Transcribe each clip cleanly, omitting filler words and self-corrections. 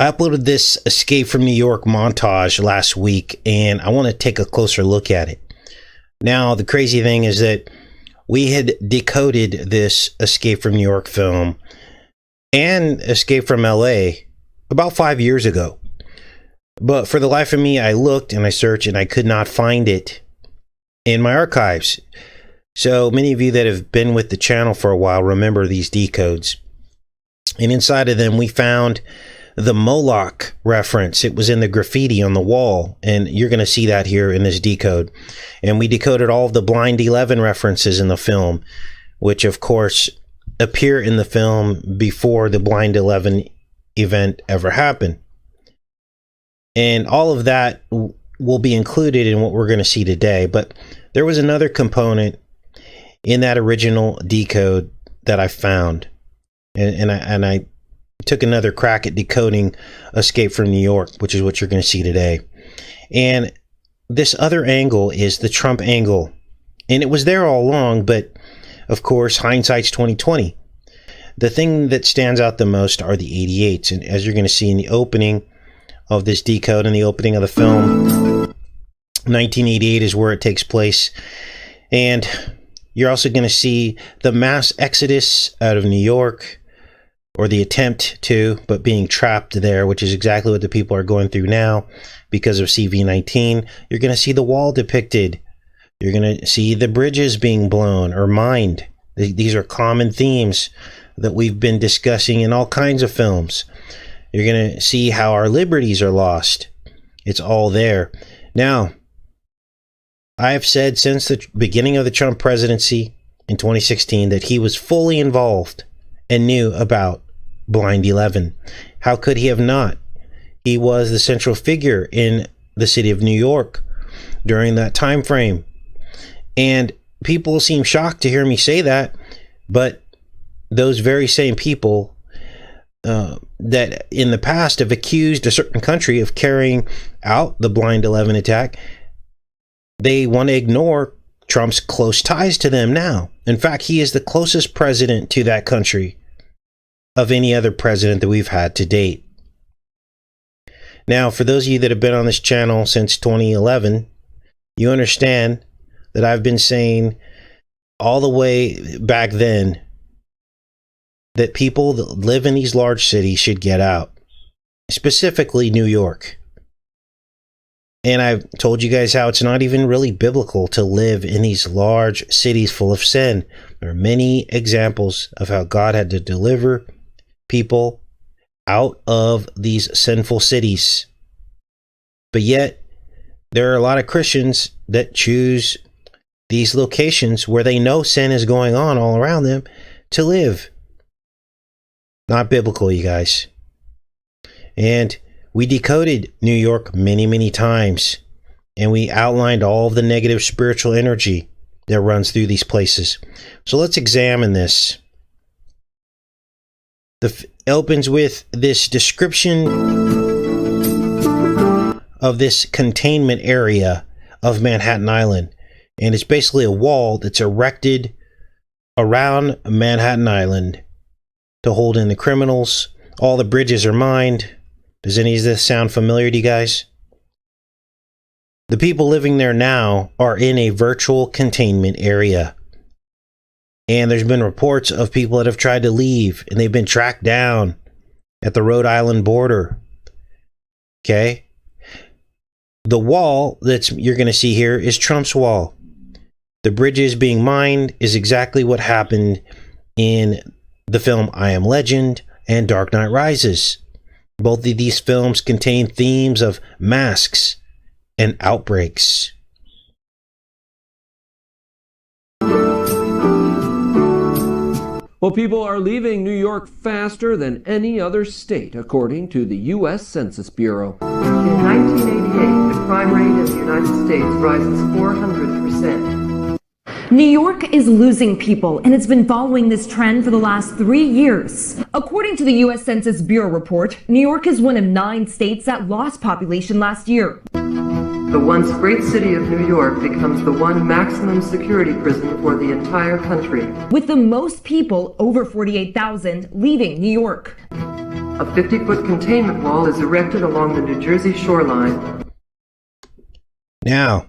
I uploaded this Escape from New York montage last week, and I want to take a closer look at it. Now, the crazy thing is that we had decoded this Escape from New York film and Escape from LA about 5 years ago. But for the life of me, I looked and I searched and I could not find it in my archives. So many of you that have been with the channel for a while remember these decodes. And inside of them, we found the Moloch reference. It was in the graffiti on the wall, and you're going to see that here in this decode. And we decoded all of the Blind 11 references in the film, which of course appear in the film before the Blind 11 event ever happened. And all of that will be included in what we're going to see today. But there was another component in that original decode that I found, and I took another crack at decoding Escape from New York, which is what you're going to see today. And this other angle is the Trump angle, and it was there all along, but of course hindsight's 2020. The thing that stands out the most are the 88s, and as you're going to see in the opening of this decode and the opening of the film, 1988 is where it takes place. And you're also going to see the mass exodus out of New York, or the attempt to, but being trapped there, which is exactly what the people are going through now because of CV-19. You're going to see the wall depicted. You're going to see the bridges being blown or mined. These are common themes that we've been discussing in all kinds of films. You're going to see how our liberties are lost. It's all there. Now, I have said since the beginning of the Trump presidency in 2016 that he was fully involved and knew about Blind 11. How could he have not? He was the central figure in the city of New York during that time frame. And people seem shocked to hear me say that, but those very same people that in the past have accused a certain country of carrying out the Blind 11 attack, they want to ignore Trump's close ties to them now. In fact, he is the closest president to that country of any other president that we've had to date. Now, for those of you that have been on this channel since 2011, you understand that I've been saying all the way back then that people that live in these large cities should get out, specifically New York. And I've told you guys how it's not even really biblical to live in these large cities full of sin. There are many examples of how God had to deliver people out of these sinful cities. But yet, there are a lot of Christians that choose these locations where they know sin is going on all around them to live. Not biblical, you guys. And we decoded New York many, many times. And we outlined all of the negative spiritual energy that runs through these places. So let's examine this. It opens with this description of this containment area of Manhattan Island. And it's basically a wall that's erected around Manhattan Island to hold in the criminals. All the bridges are mined. Does any of this sound familiar to you guys? The people living there now are in a virtual containment area. And there's been reports of people that have tried to leave and they've been tracked down at the Rhode Island border. Okay? The wall that you're going to see here is Trump's wall. The bridges being mined is exactly what happened in the film I Am Legend and Dark Knight Rises. Both of these films contain themes of masks and outbreaks. Well, people are leaving New York faster than any other state, according to the U.S. Census Bureau. In 1988, the crime rate in the United States rises 400%. New York is losing people, and it's been following this trend for the last 3 years. According to the U.S. Census Bureau report, New York is one of 9 states that lost population last year. The once great city of New York becomes the one maximum security prison for the entire country, with the most people, over 48,000, leaving New York. A 50-foot containment wall is erected along the New Jersey shoreline. Now,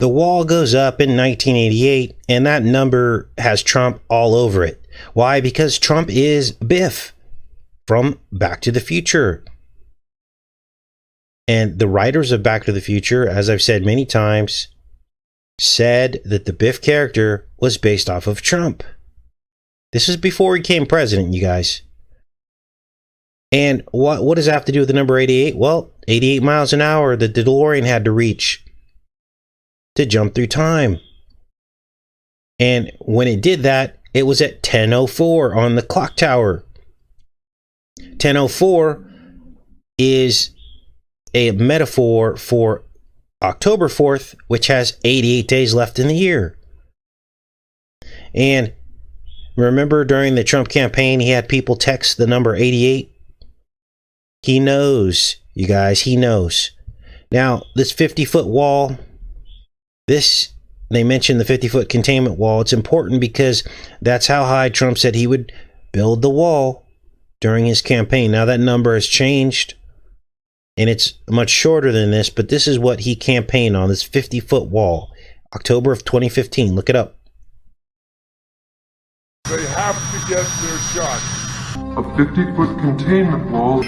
the wall goes up in 1988, and that number has Trump all over it. Why? Because Trump is Biff from Back to the Future. And the writers of Back to the Future, as I've said many times, said that the Biff character was based off of Trump. This is before he became president, you guys. And what does that have to do with the number 88? Well, 88 miles an hour that the DeLorean had to reach to jump through time. And when it did that, it was at 10:04 on the clock tower. 10:04 is a metaphor for October 4th, which has 88 days left in the year. And remember during the Trump campaign, he had people text the number 88? He knows, you guys, he knows. Now, this 50-foot wall, they mentioned the 50-foot containment wall. It's important because that's how high Trump said he would build the wall during his campaign. Now, that number has changed, and it's much shorter than this, but this is what he campaigned on, this 50-foot wall, October of 2015. Look it up. They have to get their shot. A 50-foot containment wall.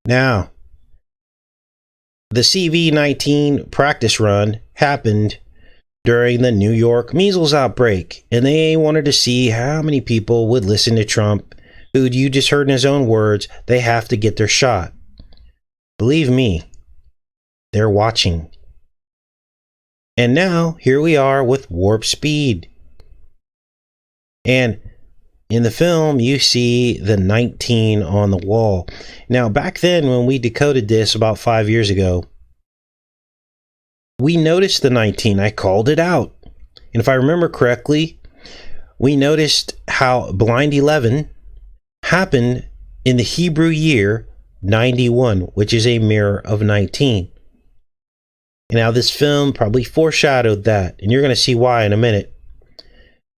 Now, the CV-19 practice run happened during the New York measles outbreak, and they wanted to see how many people would listen to Trump, who you just heard in his own words, they have to get their shot. Believe me, they're watching. And now, here we are with warp speed. And in the film, you see the 19 on the wall. Now, back then, when we decoded this about 5 years ago, we noticed the 19. I called it out. And if I remember correctly, we noticed how blind 11 happened in the Hebrew year 91, which is a mirror of 19. And now this film probably foreshadowed that, and you're going to see why in a minute.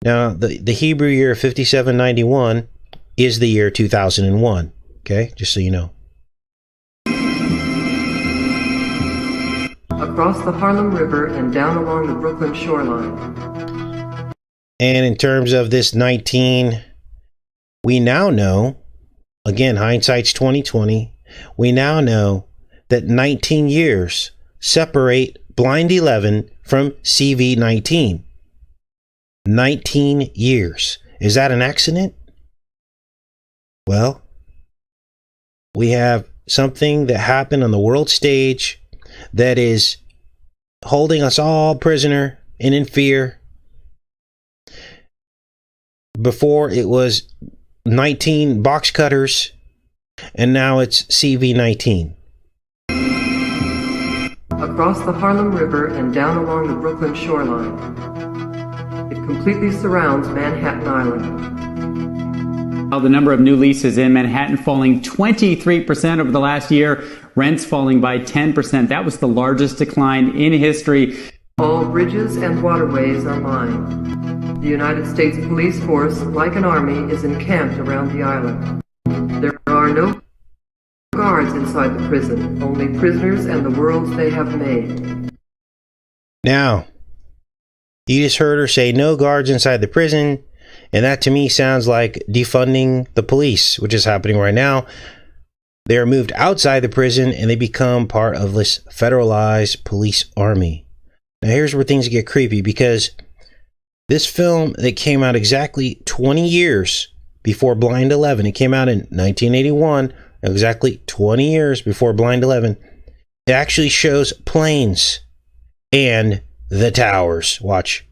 Now, the Hebrew year 5791 is the year 2001. Okay, just so you know. Across the Harlem River and down along the Brooklyn shoreline. And in terms of this 19, we now know, again, hindsight's 2020, we now know that 19 years separate blind 11 from CV-19. 19 years. Is that an accident? Well, we have something that happened on the world stage that is holding us all prisoner and in fear. Before it was 19 box cutters, and now it's CV-19. Across the Harlem River and down along the Brooklyn shoreline. It completely surrounds Manhattan Island. The number of new leases in Manhattan falling 23% over the last year, rents falling by 10%. That was the largest decline in history. All bridges and waterways are mined. The United States police force, like an army, is encamped around the island. There are no guards inside the prison, only prisoners and the worlds they have made. Now, you just heard her say no guards inside the prison, and that to me sounds like defunding the police, which is happening right now. They are moved outside the prison and they become part of this federalized police army. Now here's where things get creepy, because this film that came out exactly 20 years before Blind 11, it came out in 1981, exactly 20 years before Blind 11, it actually shows planes and the towers. Watch.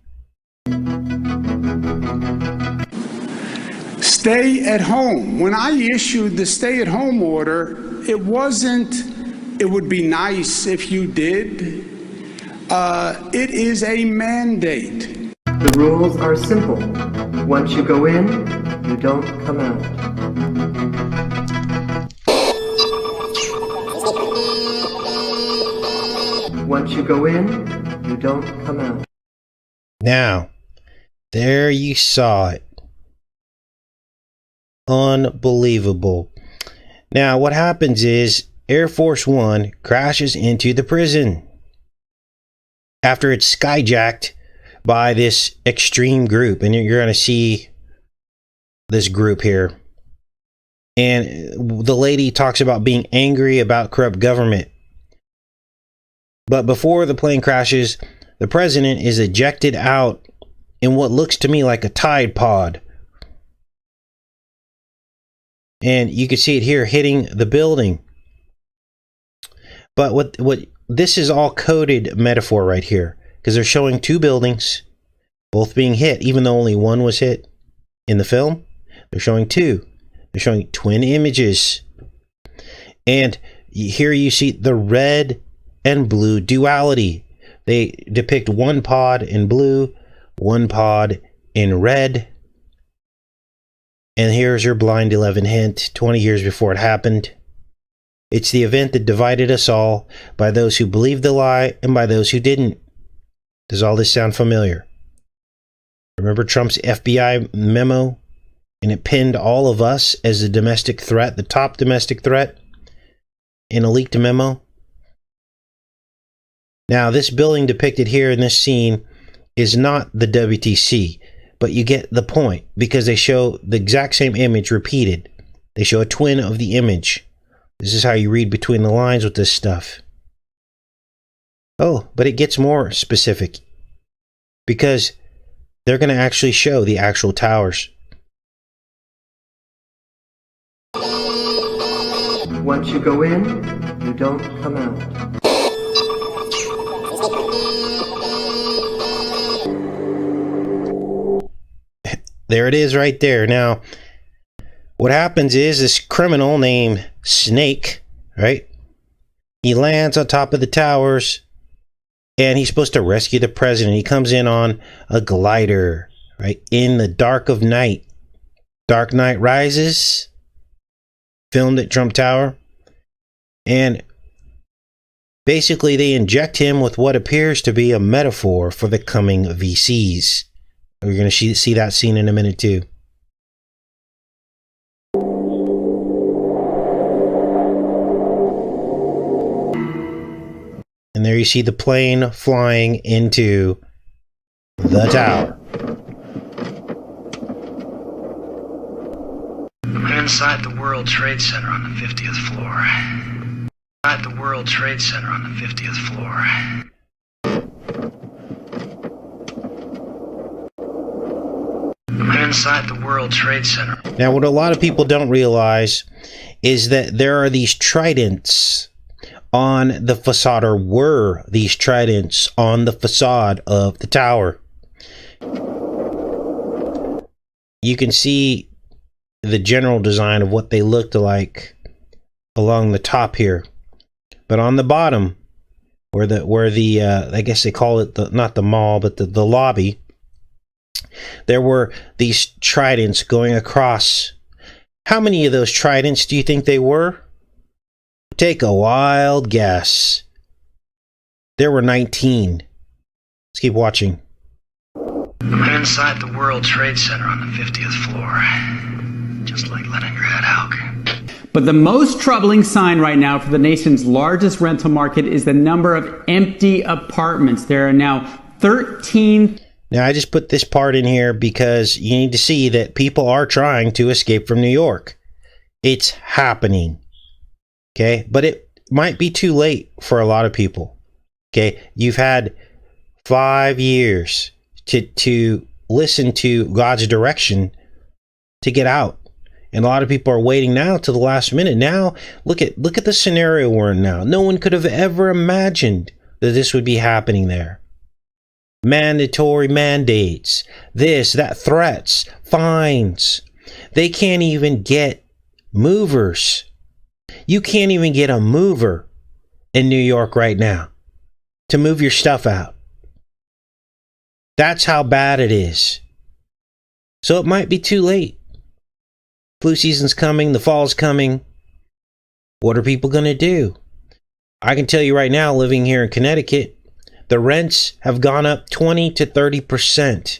Stay at home. When I issued the stay-at-home order, it wasn't, it would be nice if you did. It is a mandate. The rules are simple. Once you go in, you don't come out. Once you go in, you don't come out. Now, there you saw it. Unbelievable. Now, what happens is Air Force One crashes into the prison after it's skyjacked by this extreme group. And you're going to see this group here. And the lady talks about being angry about corrupt government. But before the plane crashes, the president is ejected out in what looks to me like a Tide Pod. And you can see it here hitting the building. But what this is all coded metaphor right here, because they're showing two buildings both being hit, even though only one was hit in the film. They're showing two. They're showing twin images. And here you see the red and blue duality. They depict one pod in blue, one pod in red. And here's your blind 11 hint, 20 years before it happened. It's the event that divided us all, by those who believed the lie and by those who didn't. Does all this sound familiar? Remember Trump's FBI memo? And it pinned all of us as a domestic threat, the top domestic threat, in a leaked memo. Now, this building depicted here in this scene is not the WTC, but you get the point, because they show the exact same image repeated. They show a twin of the image. This is how you read between the lines with this stuff. Oh, but it gets more specific, because they're going to actually show the actual towers. Once you go in, you don't come out. There it is right there. Now, what happens is this criminal named Snake, right? He lands on top of the towers and he's supposed to rescue the president. He comes in on a glider, right? In the dark of night. Dark Knight Rises, filmed at Trump Tower. And basically they inject him with what appears to be a metaphor for the coming VCs. We're going to see that scene in a minute too. And there you see the plane flying into the tower. I'm inside the World Trade Center on the 50th floor. Inside the World Trade Center on the 50th floor. I'm inside the World Trade Center. Now, what a lot of people don't realize is that there are these tridents on the facade, or were these tridents on the facade of the tower. You can see the general design of what they looked like along the top here, but on the bottom, where the I guess they call it not the mall, but the lobby, there were these tridents going across. How many of those tridents do you think they were? Take a wild guess. There were 19. Let's keep watching. I'm inside the World Trade Center on the 50th floor. Just like Leningrad, Hauk. But the most troubling sign right now for the nation's largest rental market is the number of empty apartments. There are now 13. Now, I just put this part in here because you need to see that people are trying to escape from New York. It's happening. Okay? But it might be too late for a lot of people. Okay? You've had 5 years to listen to God's direction to get out. And a lot of people are waiting now to the last minute. Now, look at the scenario we're in now. No one could have ever imagined that this would be happening there. Mandatory mandates, this, that, threats, fines. They can't even get movers. You can't even get a mover in New York right now to move your stuff out. That's how bad it is. So it might be too late. Flu season's coming, the fall's coming. What are people going to do? I can tell you right now, living here in Connecticut, The rents have gone up 20 to 30%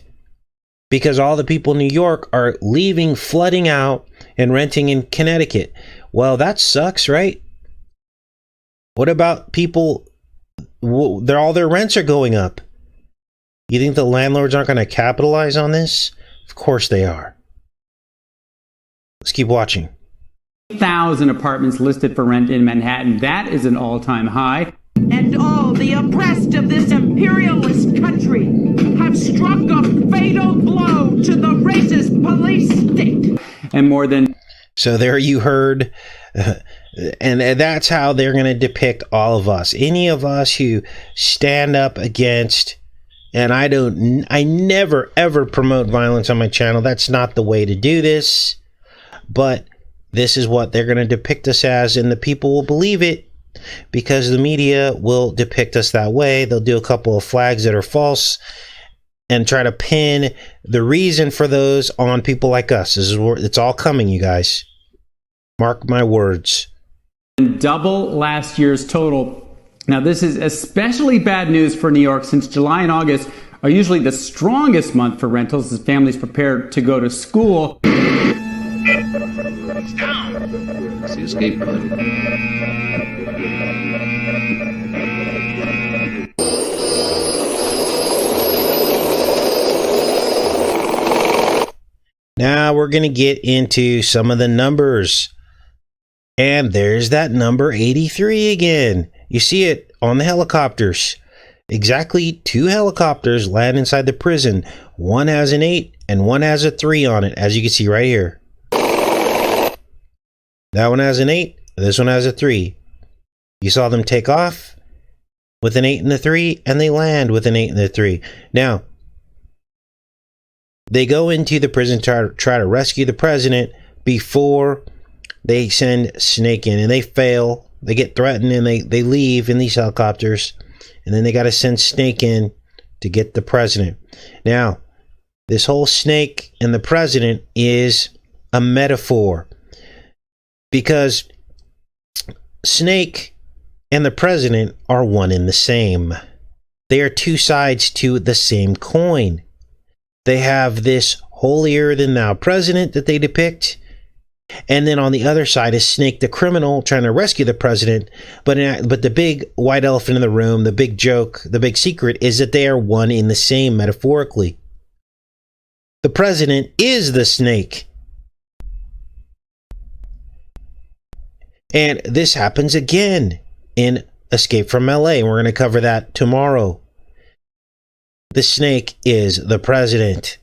because all the people in New York are leaving, flooding out, and renting in Connecticut. Well, that sucks, right? What about people? All their rents are going up. You think the landlords aren't going to capitalize on this? Of course they are. Let's keep watching. 1,000 apartments listed for rent in Manhattan. That is an all-time high. And all the oppressed of this imperialist country have struck a fatal blow to the racist police state. And more than... So there you heard, and that's how they're going to depict all of us. Any of us who stand up against, and I never ever promote violence on my channel. That's not the way to do this. But this is what they're going to depict us as, and the people will believe it because the media will depict us that way. They'll do a couple of flags that are false and try to pin the reason for those on people like us. This is where it's all coming, you guys. Mark my words. Double last year's total. Now, this is especially bad news for New York, since July and August are usually the strongest month for rentals as families prepare to go to school. It's down. It's the escape button. Now we're going to get into some of the numbers. And there's that number 83 again. You see it on the helicopters. Exactly 2 helicopters land inside the prison. One has an 8 and one has a 3 on it, as you can see right here. That one has an 8. This one has a 3. You saw them take off with an 8 and a 3, and they land with an 8 and a 3. Now, they go into the prison to try to rescue the president before they send Snake in, and they fail. They get threatened, and they leave in these helicopters, and then they got to send Snake in to get the president. Now, this whole Snake and the president is a metaphor, because Snake and the president are one and the same. They are 2 sides to the same coin. They have this holier-than-thou president that they depict, and then on the other side is Snake the criminal trying to rescue the president. But the big white elephant in the room, the big joke, the big secret is that they are one in the same metaphorically. The president is the snake. And this happens again in Escape from LA, and we're going to cover that tomorrow. The snake is the president,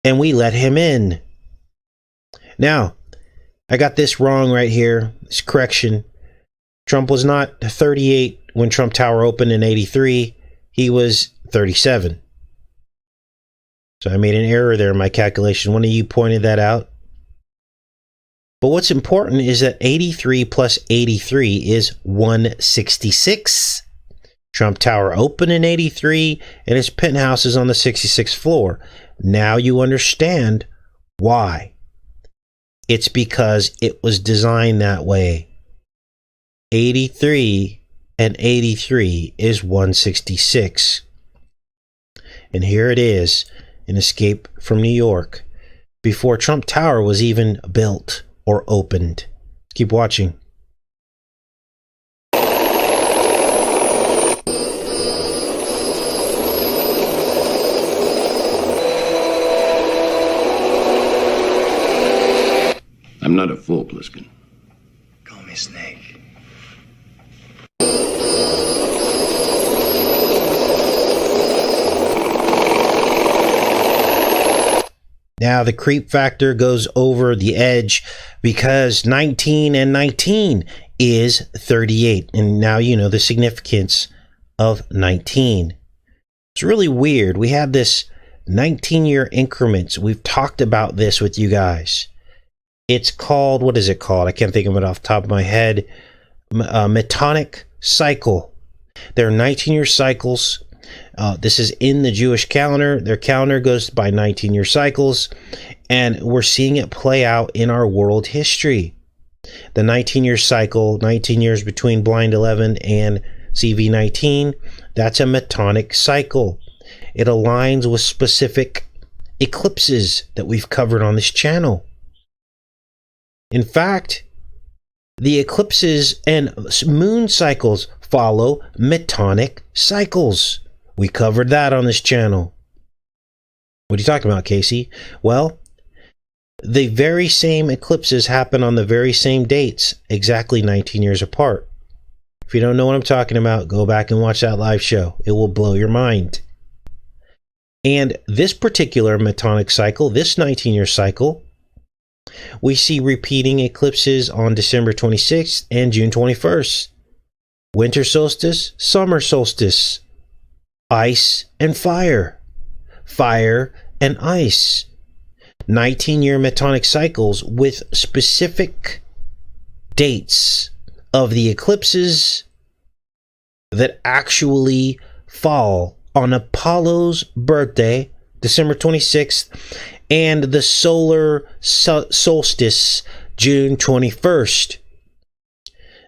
and we let him in. Now, I got this wrong right here. This correction. Trump was not 38 when Trump Tower opened in 83. He was 37. So I made an error there in my calculation. One of you pointed that out. But what's important is that 83 plus 83 is 166. Trump Tower opened in 83, and his penthouse is on the 66th floor. Now you understand why. It's because it was designed that way. 83 and 83 is 166. And here it is in Escape from New York, before Trump Tower was even built or opened. Keep watching. I'm not a fool, Pliskin. Call me Snake. Now the creep factor goes over the edge because 19 and 19 is 38. And now you know the significance of 19. It's really weird. We have this 19-year increments. We've talked about this with you guys. It's called, what is it called? I can't think of it off the top of my head. Metonic cycle. There are 19-year cycles. This is in the Jewish calendar. Their calendar goes by 19-year cycles, and we're seeing it play out in our world history. The 19-year cycle, 19 years between blind 11 and CV19, that's a metonic cycle. It aligns with specific eclipses that we've covered on this channel. In fact, the eclipses and moon cycles follow metonic cycles. We covered that on this channel. What are you talking about, Casey? Well, the very same eclipses happen on the very same dates, exactly 19 years apart. If you don't know what I'm talking about, go back and watch that live show. It will blow your mind. And this particular metonic cycle, this 19-year cycle, we see repeating eclipses on December 26th and June 21st. Winter solstice, summer solstice, ice and fire, fire and ice. 19-year metonic cycles with specific dates of the eclipses that actually fall on Apollo's birthday, December 26th, and the solar solstice, June 21st.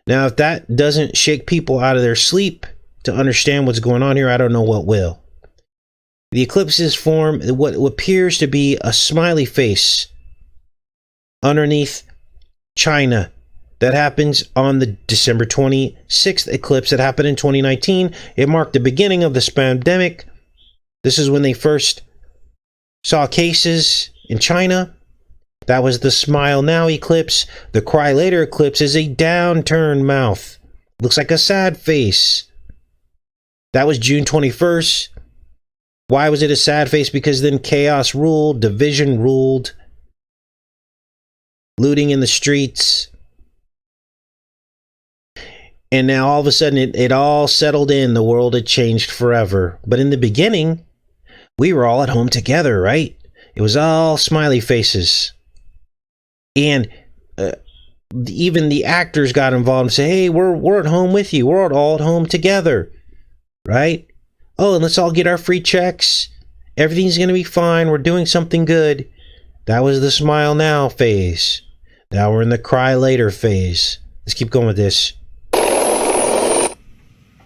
Now, if that doesn't shake people out of their sleep to understand what's going on here, I don't know what will. The eclipses form what appears to be a smiley face underneath China. That happens on the December 26th eclipse that happened in 2019. It marked the beginning of the pandemic. This is when they first saw cases in China. That was the smile now eclipse. The cry later eclipse is a downturned mouth. Looks like a sad face. That was June 21st. Why was it a sad face? Because then chaos ruled, division ruled, looting in the streets. And now all of a sudden it all settled in. The world had changed forever. But in the beginning, we were all at home together, right? It was all smiley faces. And even the actors got involved and said, hey, we're at home with you. We're all at home together, right? Oh, and let's all get our free checks. Everything's going to be fine. We're doing something good. That was the smile now phase. Now we're in the cry later phase. Let's keep going with this.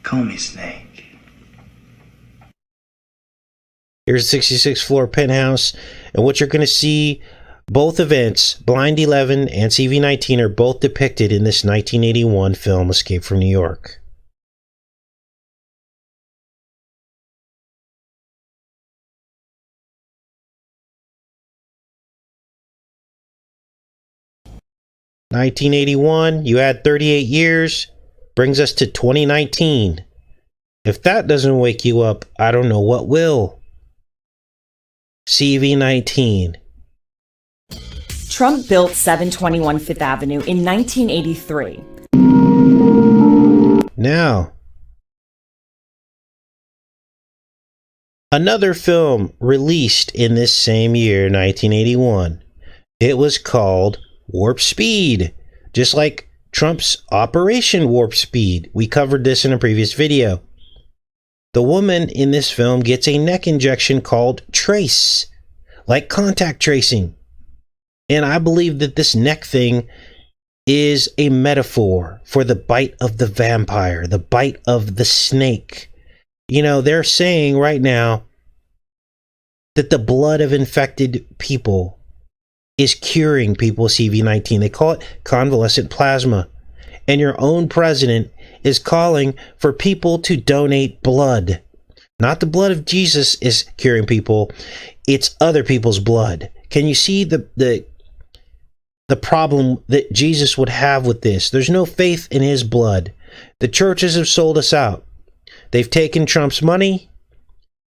Call me Snake. Here's the 66th floor penthouse. And what you're going to see, both events, Blind 11 and CV19, are both depicted in this 1981 film, Escape from New York. (1981), you add 38 years, brings us to 2019. If that doesn't wake you up, I don't know what will. CV19. Trump built 721 Fifth Avenue in 1983. Now, another film released in this same year, 1981. It was called Warp Speed, just like Trump's Operation Warp Speed. We covered this in a previous video. The woman in this film gets a neck injection called Trace, like contact tracing. And I believe that this neck thing is a metaphor for the bite of the vampire, the bite of the snake. You know, they're saying right now that the blood of infected people is curing people with CV19. They call it convalescent plasma. And your own president is calling for people to donate blood. Not the blood of Jesus is curing people. It's other people's blood. Can you see the problem that Jesus would have with this? There's no faith in his blood. The churches have sold us out. They've taken Trump's money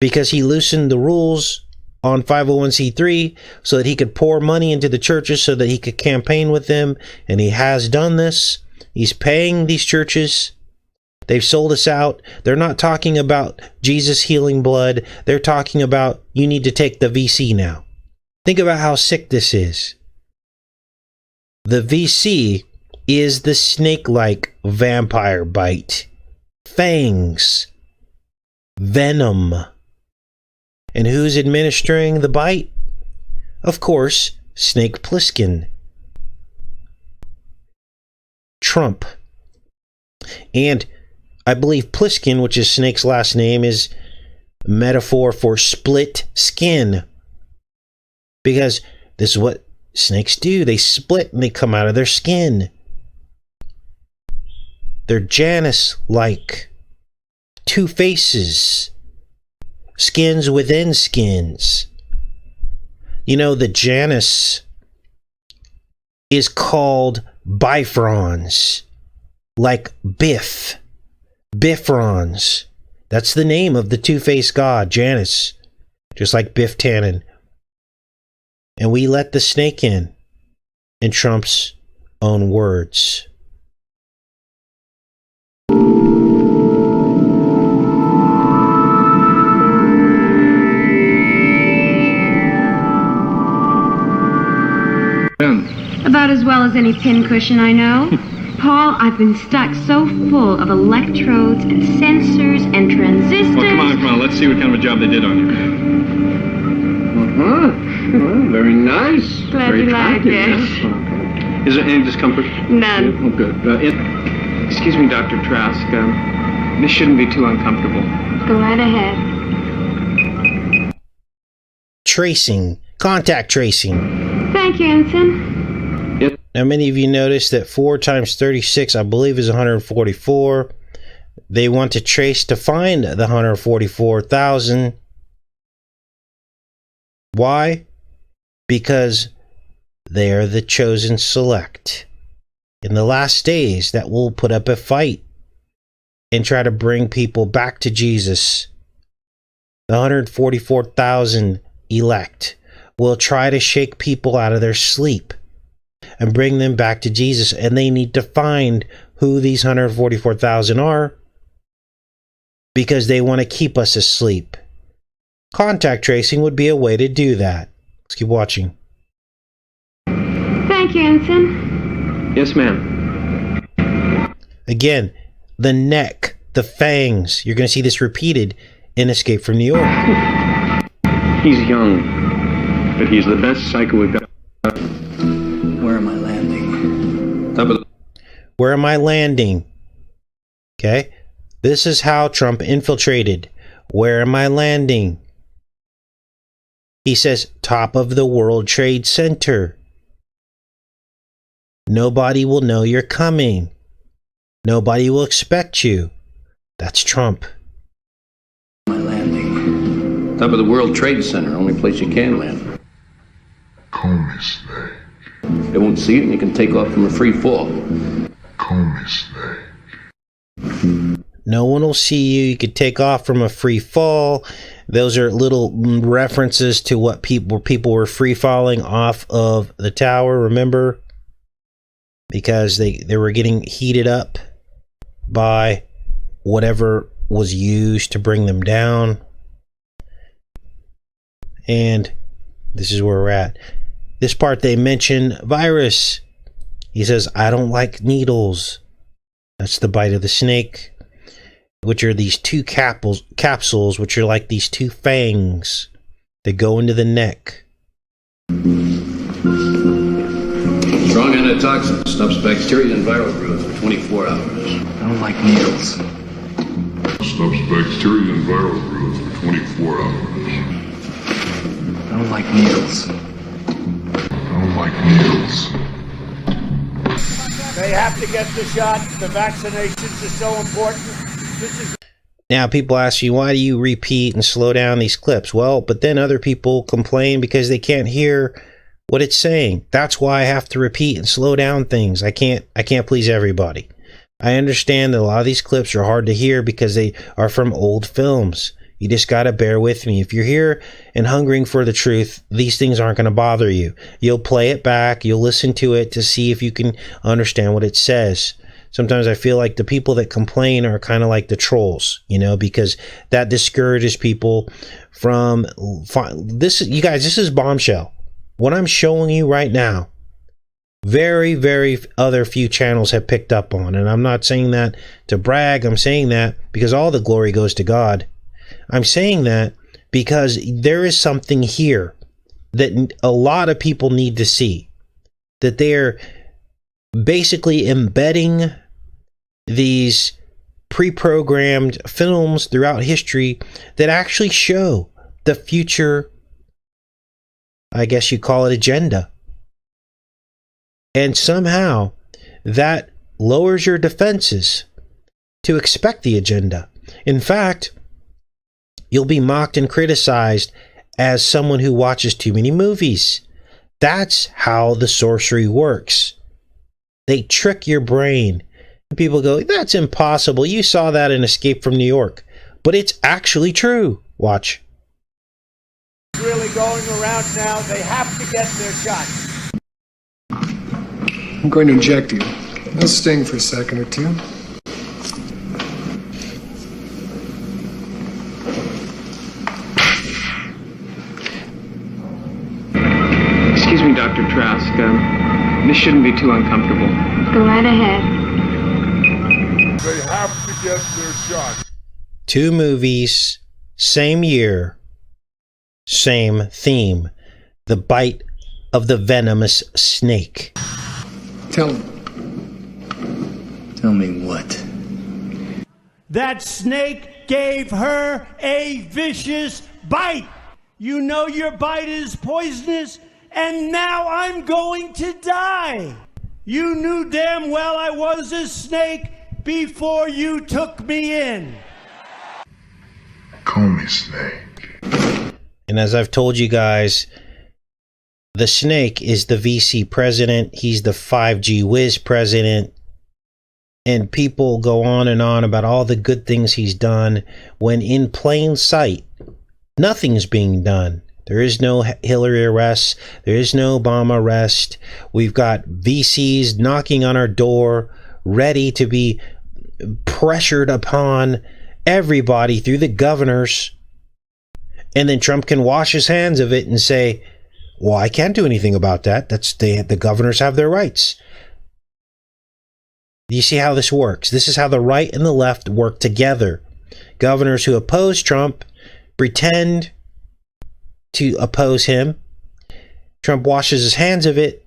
because he loosened the rules on 501c3 so that he could pour money into the churches so that he could campaign with them. And he has done this. He's paying these churches. They've sold us out. They're not talking about Jesus healing blood. They're talking about you need to take the VC now. Think about how sick this is. The VC is the snake-like vampire bite. Fangs. Venom. And who's administering the bite? Of course, Snake Plissken. Trump. And I believe Pliskin, which is Snake's last name, is a metaphor for split skin. Because this is what snakes do. They split and they come out of their skin. They're Janus-like. Two faces. Skins within skins. You know, the Janus is called bifrons. Like Biff. Bifrons. That's the name of the two-faced god, Janus. Just like Biff Tannen. And we let the snake in Trump's own words. About as well as any pincushion I know. Paul, I've been stuck so full of electrodes and sensors and transistors. Well, come on, let's see what kind of a job they did on you. Well, very nice. Glad very you like it. Yes. Okay. Is there any discomfort? None. Yeah, oh, good. Excuse me, Dr. Trask. This shouldn't be too uncomfortable. Go right ahead. Tracing. Contact tracing. Thank you, Ensign. Now, many of you notice that 4 times 36, I believe, is 144. They want to trace to find the 144,000. Why? Because they are the chosen select. In the last days, that will put up a fight and try to bring people back to Jesus. The 144,000 elect will try to shake people out of their sleep and bring them back to Jesus. And they need to find who these 144,000 are because they want to keep us asleep. Contact tracing would be a way to do that. Let's keep watching. Thank you, Ensign. Yes, ma'am. Again, the neck, the fangs. You're going to see this repeated in Escape from New York. He's young, but he's the best psycho we've got. Where am I landing? Where am I landing? Okay. This is how Trump infiltrated. Where am I landing? He says, top of the World Trade Center. Nobody will know you're coming. Nobody will expect you. That's Trump. Where am I landing? Top of the World Trade Center, only place you can land. Call me Snake. They won't see it and you can take off from a free fall. Call me Snake. No one will see you. You could take off from a free fall. Those are little references to what people were free falling off of the tower, remember? Because they were getting heated up by whatever was used to bring them down. And this is where we're at. This part they mention virus. He says, I don't like needles. That's the bite of the snake, which are these two capsules, which are like these two fangs that go into the neck. Strong antitoxin stops bacteria and viral growth for 24 hours. I don't like needles. Stops bacteria and viral growth for 24 hours. I don't like needles. I don't like needles. They have to get the shot. The vaccinations are so important. Now, people ask you, why do you repeat and slow down these clips? Well, but then other people complain because they can't hear what it's saying. That's why I have to repeat and slow down things. I can't please everybody. I understand that a lot of these clips are hard to hear because they are from old films. You just got to bear with me. If you're here and hungering for the truth, these things aren't going to bother you. You'll play it back. You'll listen to it to see if you can understand what it says. Sometimes I feel like the people that complain are kind of like the trolls, because that discourages people from this. You guys, this is bombshell. What I'm showing you right now, very, very other few channels have picked up on. And I'm not saying that to brag. I'm saying that because all the glory goes to God. I'm saying that because there is something here that a lot of people need to see. That they're basically embedding these pre-programmed films throughout history that actually show the future, I guess you call it, agenda. And somehow that lowers your defenses to expect the agenda. In fact, you'll be mocked and criticized as someone who watches too many movies. That's how the sorcery works. They trick your brain. And people go, that's impossible. You saw that in Escape from New York. But it's actually true. Watch. Really going around now. They have to get their shot. I'm going to inject you. I'll sting for a second or two. Excuse me, Dr. Trask. This shouldn't be too uncomfortable. Go right ahead. They have to get their shot. 2 movies, same year, same theme. The bite of the venomous snake. Tell me. Tell me what? That snake gave her a vicious bite. You know your bite is poisonous, and now I'm going to die. You knew damn well I was a snake before you took me in. Call me Snake. And as I've told you guys, the snake is the VC president. He's the 5G whiz president. And people go on and on about all the good things he's done when in plain sight, nothing's being done. There is no Hillary arrest. There is no Obama arrest. We've got VCs knocking on our door, ready to be pressured upon everybody through the governors. And then Trump can wash his hands of it and say, well, I can't do anything about that. The governors have their rights. You see how this works? This is how the right and the left work together. Governors who oppose Trump pretend to oppose him. Trump washes his hands of it.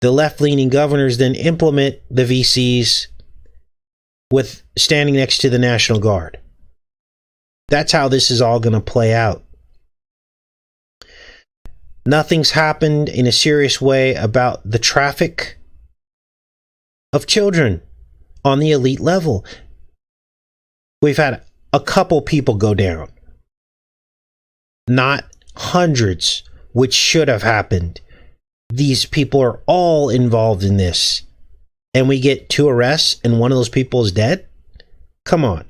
The left-leaning governors then implement the VCs with standing next to the National Guard. That's how this is all going to play out. Nothing's happened in a serious way about the traffic of children on the elite level. We've had a couple people go down. Not hundreds, which should have happened. These people are all involved in this. And we get 2 arrests and one of those people is dead? Come on.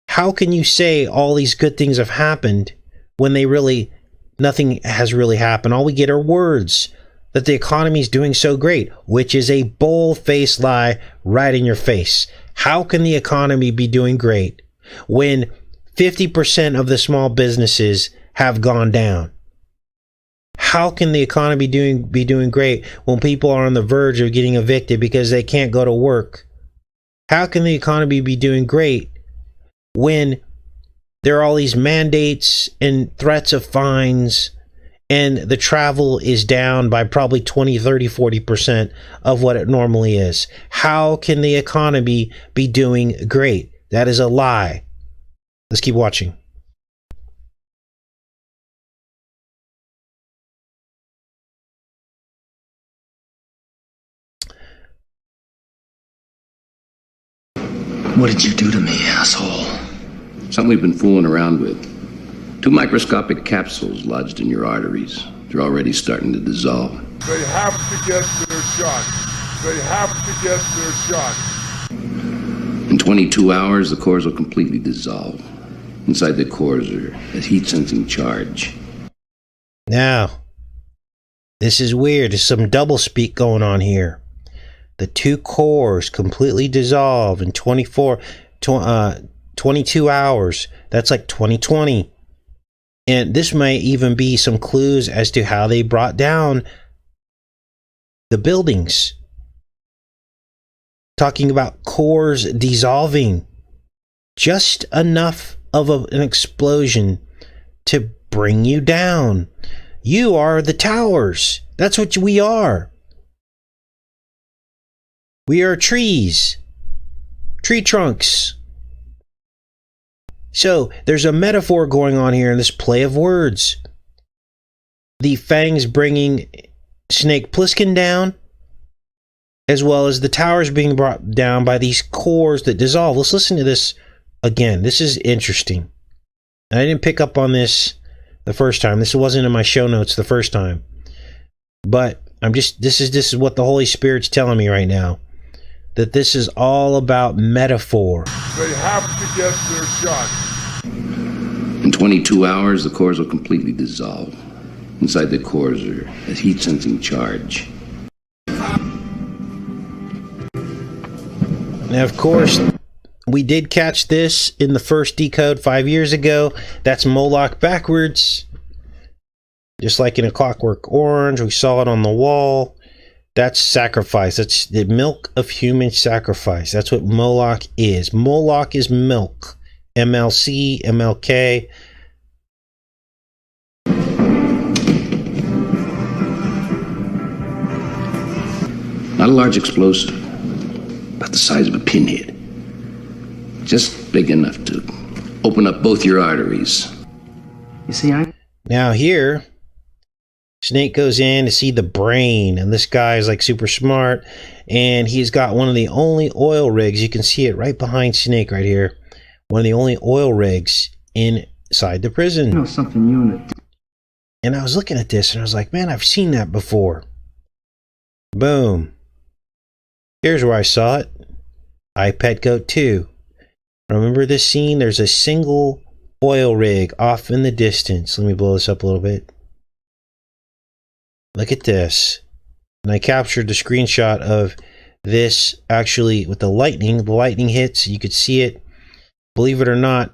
How can you say all these good things have happened when nothing has really happened? All we get are words that the economy is doing so great, which is a bold-faced lie right in your face. How can the economy be doing great when 50% of the small businesses have gone down? How can the economy be doing great when people are on the verge of getting evicted because they can't go to work? How can the economy be doing great when there are all these mandates and threats of fines and the travel is down by probably 20, 30, 40% of what it normally is? How can the economy be doing great? That is a lie. Let's keep watching. What did you do to me, asshole? Something we've been fooling around with. 2 microscopic capsules lodged in your arteries. They're already starting to dissolve. They have to get their shot. They have to get their shot. In 22 hours, the cores will completely dissolve. Inside the cores are a heat-sensing charge. Now, this is weird. There's some doublespeak going on here. The 2 cores completely dissolve in 22 hours. That's like 2020. And this might even be some clues as to how they brought down the buildings. Talking about cores dissolving. Just enough of an explosion to bring you down. You are the towers. That's what we are. We are trees. tree trunks. So there's a metaphor going on here in this play of words. The fangs bringing Snake Plissken down, as well as the towers being brought down by these cores that dissolve. Let's listen to this again. This is interesting. I didn't pick up on this the first time. This wasn't in my show notes the first time. But this is what the Holy Spirit's telling me right now. That this is all about metaphor. They have to get their shot. In 22 hours, the cores will completely dissolve. Inside the cores are a heat-sensing charge. Now, of course, we did catch this in the first decode 5 years ago. That's Moloch backwards. Just like in A Clockwork Orange, we saw it on the wall. That's sacrifice. That's the milk of human sacrifice. That's what Moloch is. Moloch is milk. MLC, MLK. Not a large explosive, about the size of a pinhead. Just big enough to open up both your arteries. You see, Now here, Snake goes in to see the brain, and this guy is like super smart, and he's got one of the only oil rigs. You can see it right behind Snake right here. One of the only oil rigs inside the prison. You know something, unit. And I was looking at this, and I was like, man, I've seen that before. Boom. Here's where I saw it. iPet Goat 2. Remember this scene? There's a single oil rig off in the distance. Let me blow this up a little bit. Look at this. And I captured the screenshot of this actually with the lightning. The lightning hits. You could see it. Believe it or not,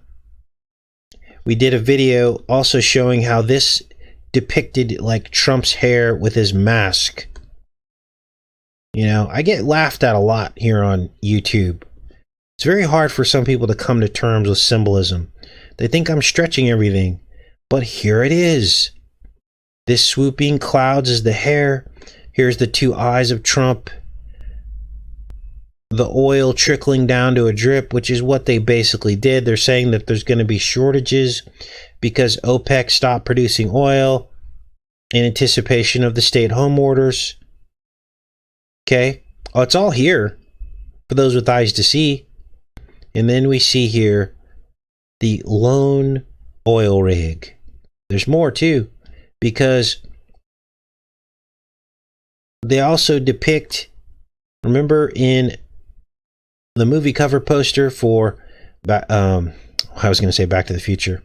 we did a video also showing how this depicted like Trump's hair with his mask. You know, I get laughed at a lot here on YouTube. It's very hard for some people to come to terms with symbolism. They think I'm stretching everything, but here it is. This swooping clouds is the hair. Here's the two eyes of Trump. The oil trickling down to a drip, which is what they basically did. They're saying that there's going to be shortages because OPEC stopped producing oil in anticipation of the stay-at-home orders. Okay. Oh, it's all here for those with eyes to see. And then we see here the lone oil rig. There's more too, because they also depict, remember in the movie cover poster for, I was going to say Back to the Future,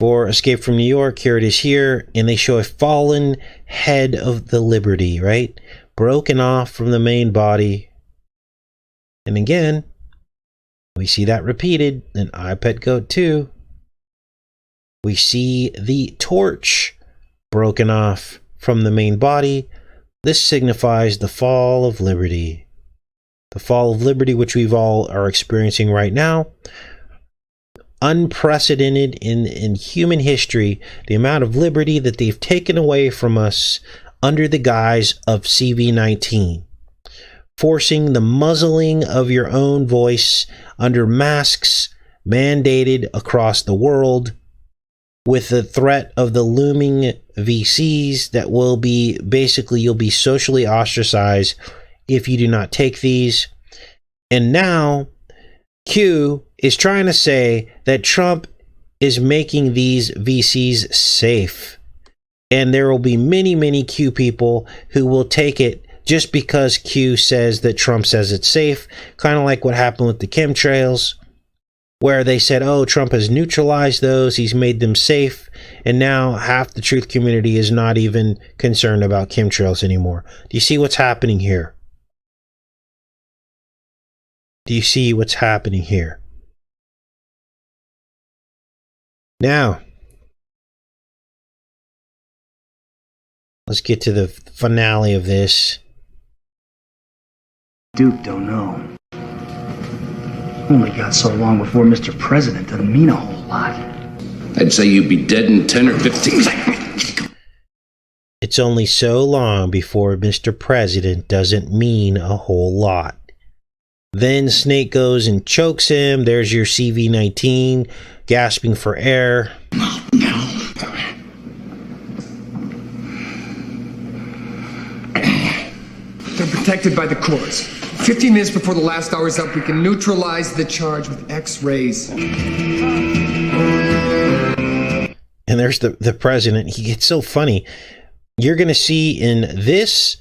for Escape from New York, here it is here, and they show a fallen head of the Liberty, right? Broken off from the main body. And again, we see that repeated in iPet Goat 2. We see the torch broken off from the main body. This signifies the fall of liberty. The fall of liberty, which we've all are experiencing right now. Unprecedented in human history, the amount of liberty that they've taken away from us under the guise of CV-19, forcing the muzzling of your own voice under masks mandated across the world, with the threat of the looming VCs that will be basically, you'll be socially ostracized if you do not take these. And now Q is trying to say that Trump is making these VCs safe. And there will be many, many Q people who will take it just because Q says that Trump says it's safe. Kind of like what happened with the chemtrails, where they said, oh, Trump has neutralized those, he's made them safe. And now half the truth community is not even concerned about chemtrails anymore. Do you see what's happening here? Do you see what's happening here? Now, let's get to the finale of this. Duke don't know. Only got so long before Mr. President doesn't mean a whole lot. I'd say you'd be dead in 10 or 15 seconds. It's only so long before Mr. President doesn't mean a whole lot. Then Snake goes and chokes him. There's your CV-19 gasping for air. They're protected by the courts. 15 minutes before the last hour's up, we can neutralize the charge with X-rays. And there's the president. He gets so funny. You're going to see in this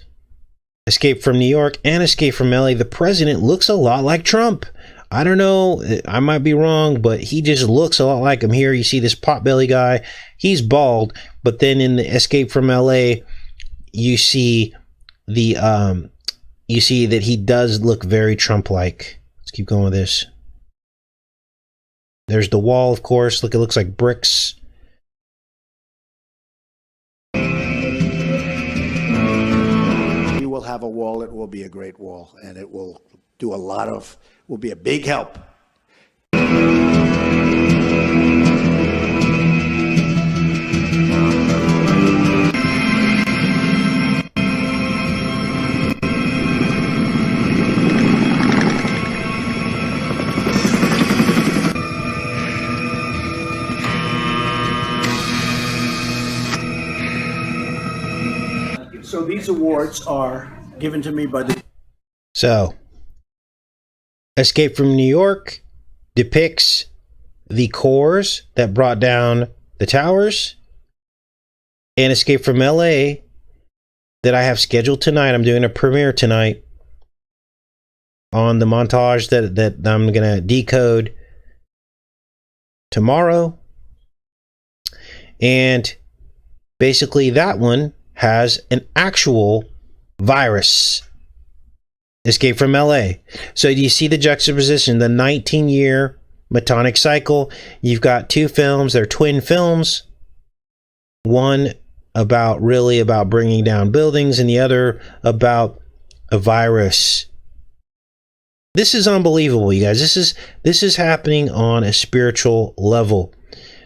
Escape from New York and Escape from LA, the president looks a lot like Trump. I don't know. I might be wrong, but he just looks a lot like him here. You see this potbelly guy. He's bald. But then in the Escape from LA, you see the you see that he does look very Trump-like. Let's keep going with this. There's the wall, of course. Look, it looks like bricks. We will have a wall. It will be a great wall, and it will do will be a big help. So these awards are given to me by the... So, Escape from New York depicts the cores that brought down the towers. And Escape from LA that I have scheduled tonight. I'm doing a premiere tonight on the montage that I'm going to decode tomorrow. And basically that one has an actual virus. Escape from LA. So do you see the juxtaposition? The 19-year Metonic cycle. You've got two films. They're twin films. One about bringing down buildings, and the other about a virus. This is unbelievable, you guys. This is happening on a spiritual level.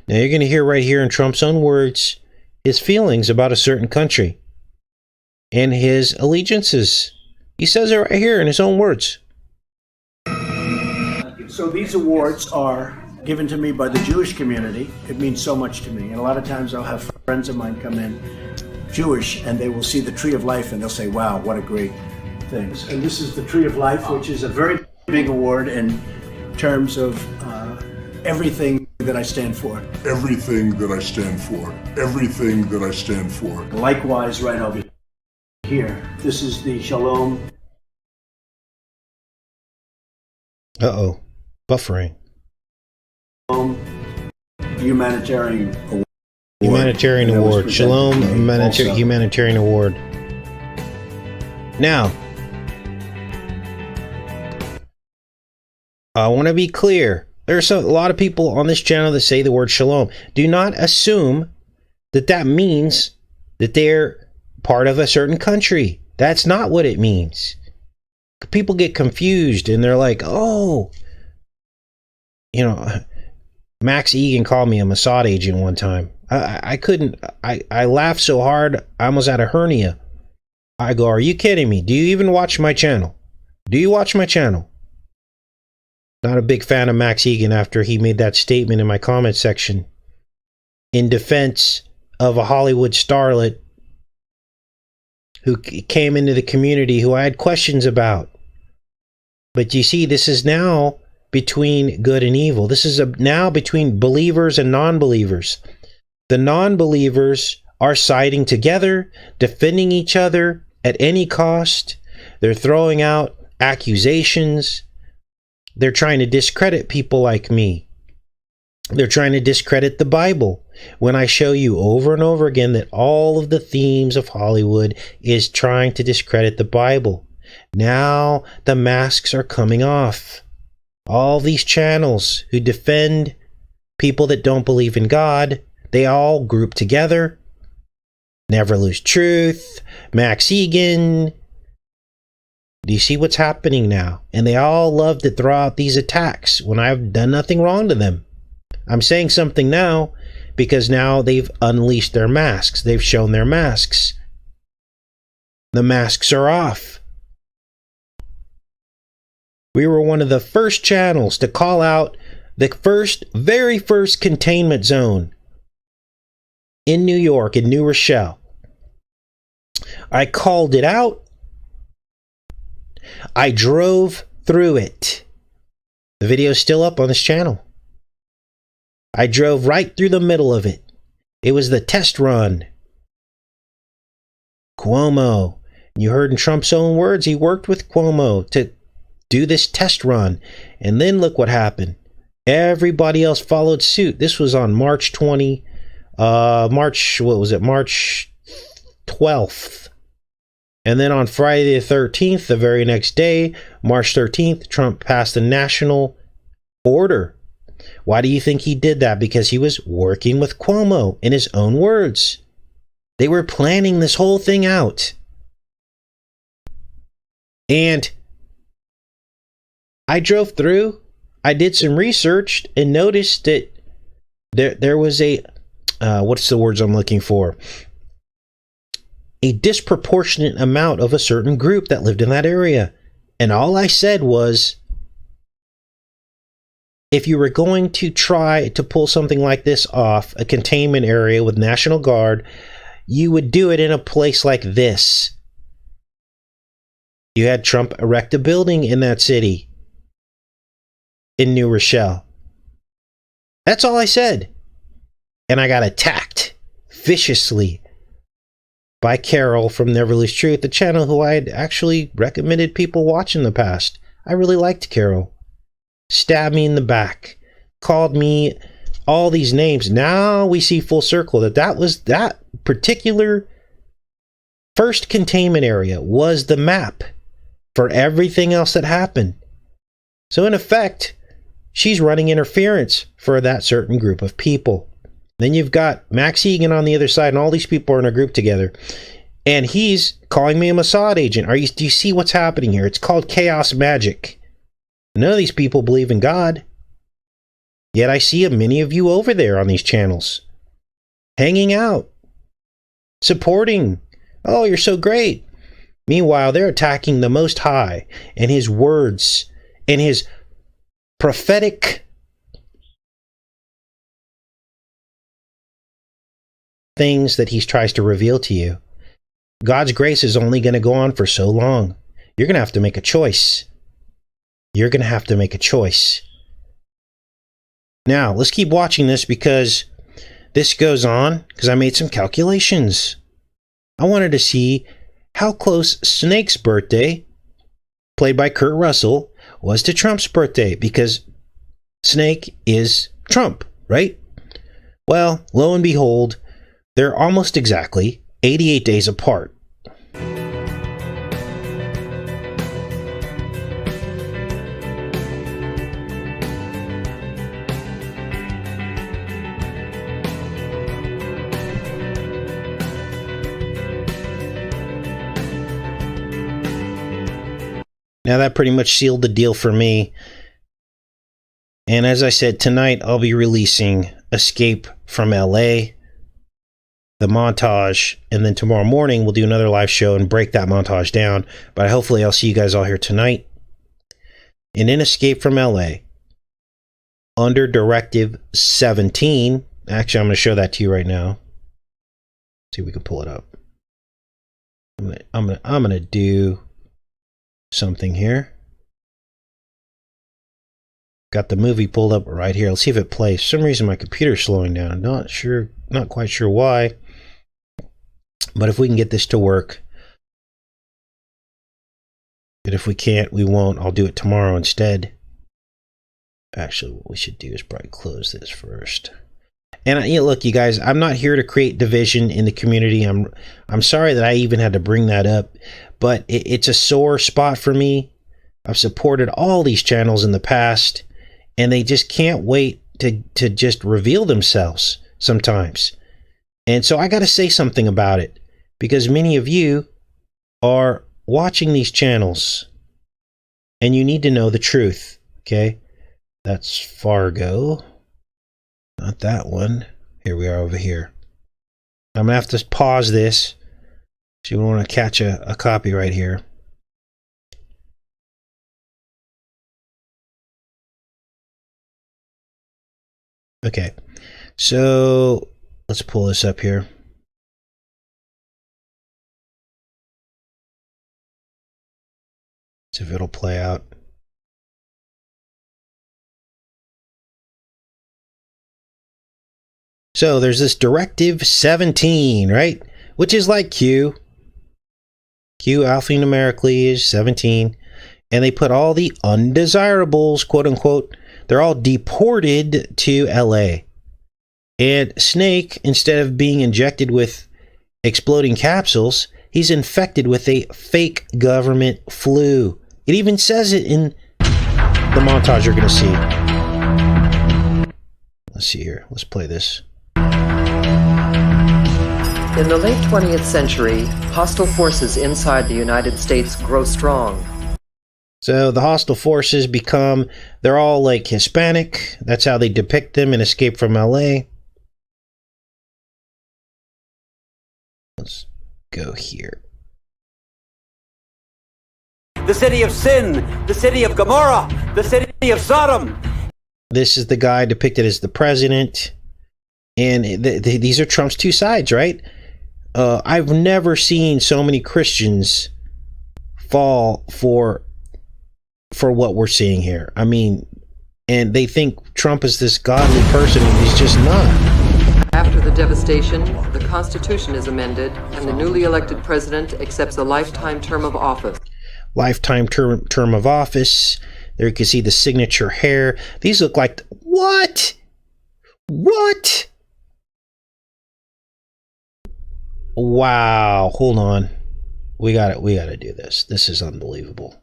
Now you're going to hear right here in Trump's own words his feelings about a certain country and his allegiances. He says it right here in his own words. So these awards are given to me by the Jewish community. It means so much to me. And a lot of times I'll have friends of mine come in, Jewish, and they will see the Tree of Life and they'll say, wow, what a great thing. And this is the Tree of Life, which is a very big award in terms of everything that I stand for. Everything that I stand for. Everything that I stand for. Likewise, right over here. This is the Shalom. Uh-oh. Buffering. Humanitarian Award. Humanitarian Award. Shalom Humanitarian Award. Now, I want to be clear. There's a lot of people on this channel that say the word shalom. Do not assume that that means that they're part of a certain country. That's not what it means. People get confused and they're like, oh, you know, Max Egan called me a Mossad agent one time. I couldn't, I laughed so hard, I almost had a hernia. I go, are you kidding me? Do you even watch my channel? Do you watch my channel? Not a big fan of Max Egan after he made that statement in my comment section in defense of a Hollywood starlet who came into the community who I had questions about. But you see, this is now between good and evil. This is now between believers and non-believers. The non-believers are siding together, defending each other at any cost. They're throwing out accusations. They're trying to discredit people like me. They're trying to discredit the Bible when I show you over and over again that all of the themes of Hollywood is trying to discredit the Bible. Now the masks are coming off. All these channels who defend people that don't believe in God, they all group together. Never Lose Truth, Max Egan. Do you see what's happening now? And they all love to throw out these attacks when I've done nothing wrong to them. I'm saying something now because now they've unleashed their masks. They've shown their masks. The masks are off. We were one of the first channels to call out the very first containment zone in New York, in New Rochelle. I called it out. I drove through it. The video is still up on this channel. I drove right through the middle of it. It was the test run. Cuomo. You heard in Trump's own words, he worked with Cuomo to do this test run. And then look what happened. Everybody else followed suit. This was on March 12th. And then on Friday the 13th, the very next day, March 13th, Trump passed a national order. Why do you think he did that? Because he was working with Cuomo, in his own words. They were planning this whole thing out. And I drove through, I did some research and noticed that there was a, what's the words I'm looking for? A disproportionate amount of a certain group that lived in that area. And all I said was, if you were going to try to pull something like this off, a containment area with National Guard, you would do it in a place like this. You had Trump erect a building in that city, in New Rochelle. That's all I said. And I got attacked viciously by Carol from Never Lose Truth, the channel who I had actually recommended people watch in the past. I really liked Carol. Stabbed me in the back. Called me all these names. Now we see full circle that was that particular first containment area was the map for everything else that happened. So in effect, she's running interference for that certain group of people. Then you've got Max Egan on the other side, and all these people are in a group together. And he's calling me a Mossad agent. Do you see what's happening here? It's called chaos magic. None of these people believe in God. Yet I see many of you over there on these channels. Hanging out. Supporting. Oh, you're so great. Meanwhile, they're attacking the Most High and his words and his prophetic things that he tries to reveal to you. God's grace is only going to go on for so long. You're going to have to make a choice. You're going to have to make a choice. Now, let's keep watching this because this goes on because I made some calculations. I wanted to see how close Snake's birthday, played by Kurt Russell, was to Trump's birthday because Snake is Trump, right? Well, lo and behold, they're almost exactly 88 days apart. Now that pretty much sealed the deal for me. And as I said, tonight I'll be releasing Escape from LA, the montage, and then tomorrow morning we'll do another live show and break that montage down. But hopefully I'll see you guys all here tonight. And in Escape from LA, under Directive 17, actually I'm going to show that to you right now. See if we can pull it up. I'm gonna do something here. Got the movie pulled up right here. Let's see if it plays. For some reason my computer's slowing down. Not quite sure why. But if we can get this to work. But if we can't, we won't. I'll do it tomorrow instead. Actually, what we should do is probably close this first. And look, you guys, I'm not here to create division in the community. I'm sorry that I even had to bring that up, but it's a sore spot for me. I've supported all these channels in the past, and they just can't wait to just reveal themselves sometimes. And so I got to say something about it, because many of you are watching these channels, and you need to know the truth, okay? That's Fargo. Not that one. Here we are over here. I'm going to have to pause this. So you want to catch a copyright here. Okay, so let's pull this up here. See if it'll play out. So there's this Directive 17, right? Which is like Q. Q alphanumerically is 17. And they put all the undesirables, quote unquote, they're all deported to LA. And Snake, instead of being injected with exploding capsules, he's infected with a fake government flu. It even says it in the montage you're going to see. Let's see here. Let's play this. In the late 20th century, hostile forces inside the United States grow strong. So the hostile forces become, they're all like Hispanic. That's how they depict them in Escape from LA. Let's go here. The city of sin, the city of Gomorrah, the city of Sodom. This is the guy depicted as the president. And these are Trump's two sides, right? I've never seen so many Christians fall for what we're seeing here. I mean, and they think Trump is this godly person, and he's just not. After the devastation, the Constitution is amended, and the newly elected president accepts a lifetime term of office. Lifetime term of office. There you can see the signature hair. These look like... What? What? Wow. Hold on. We got to do this. This is unbelievable.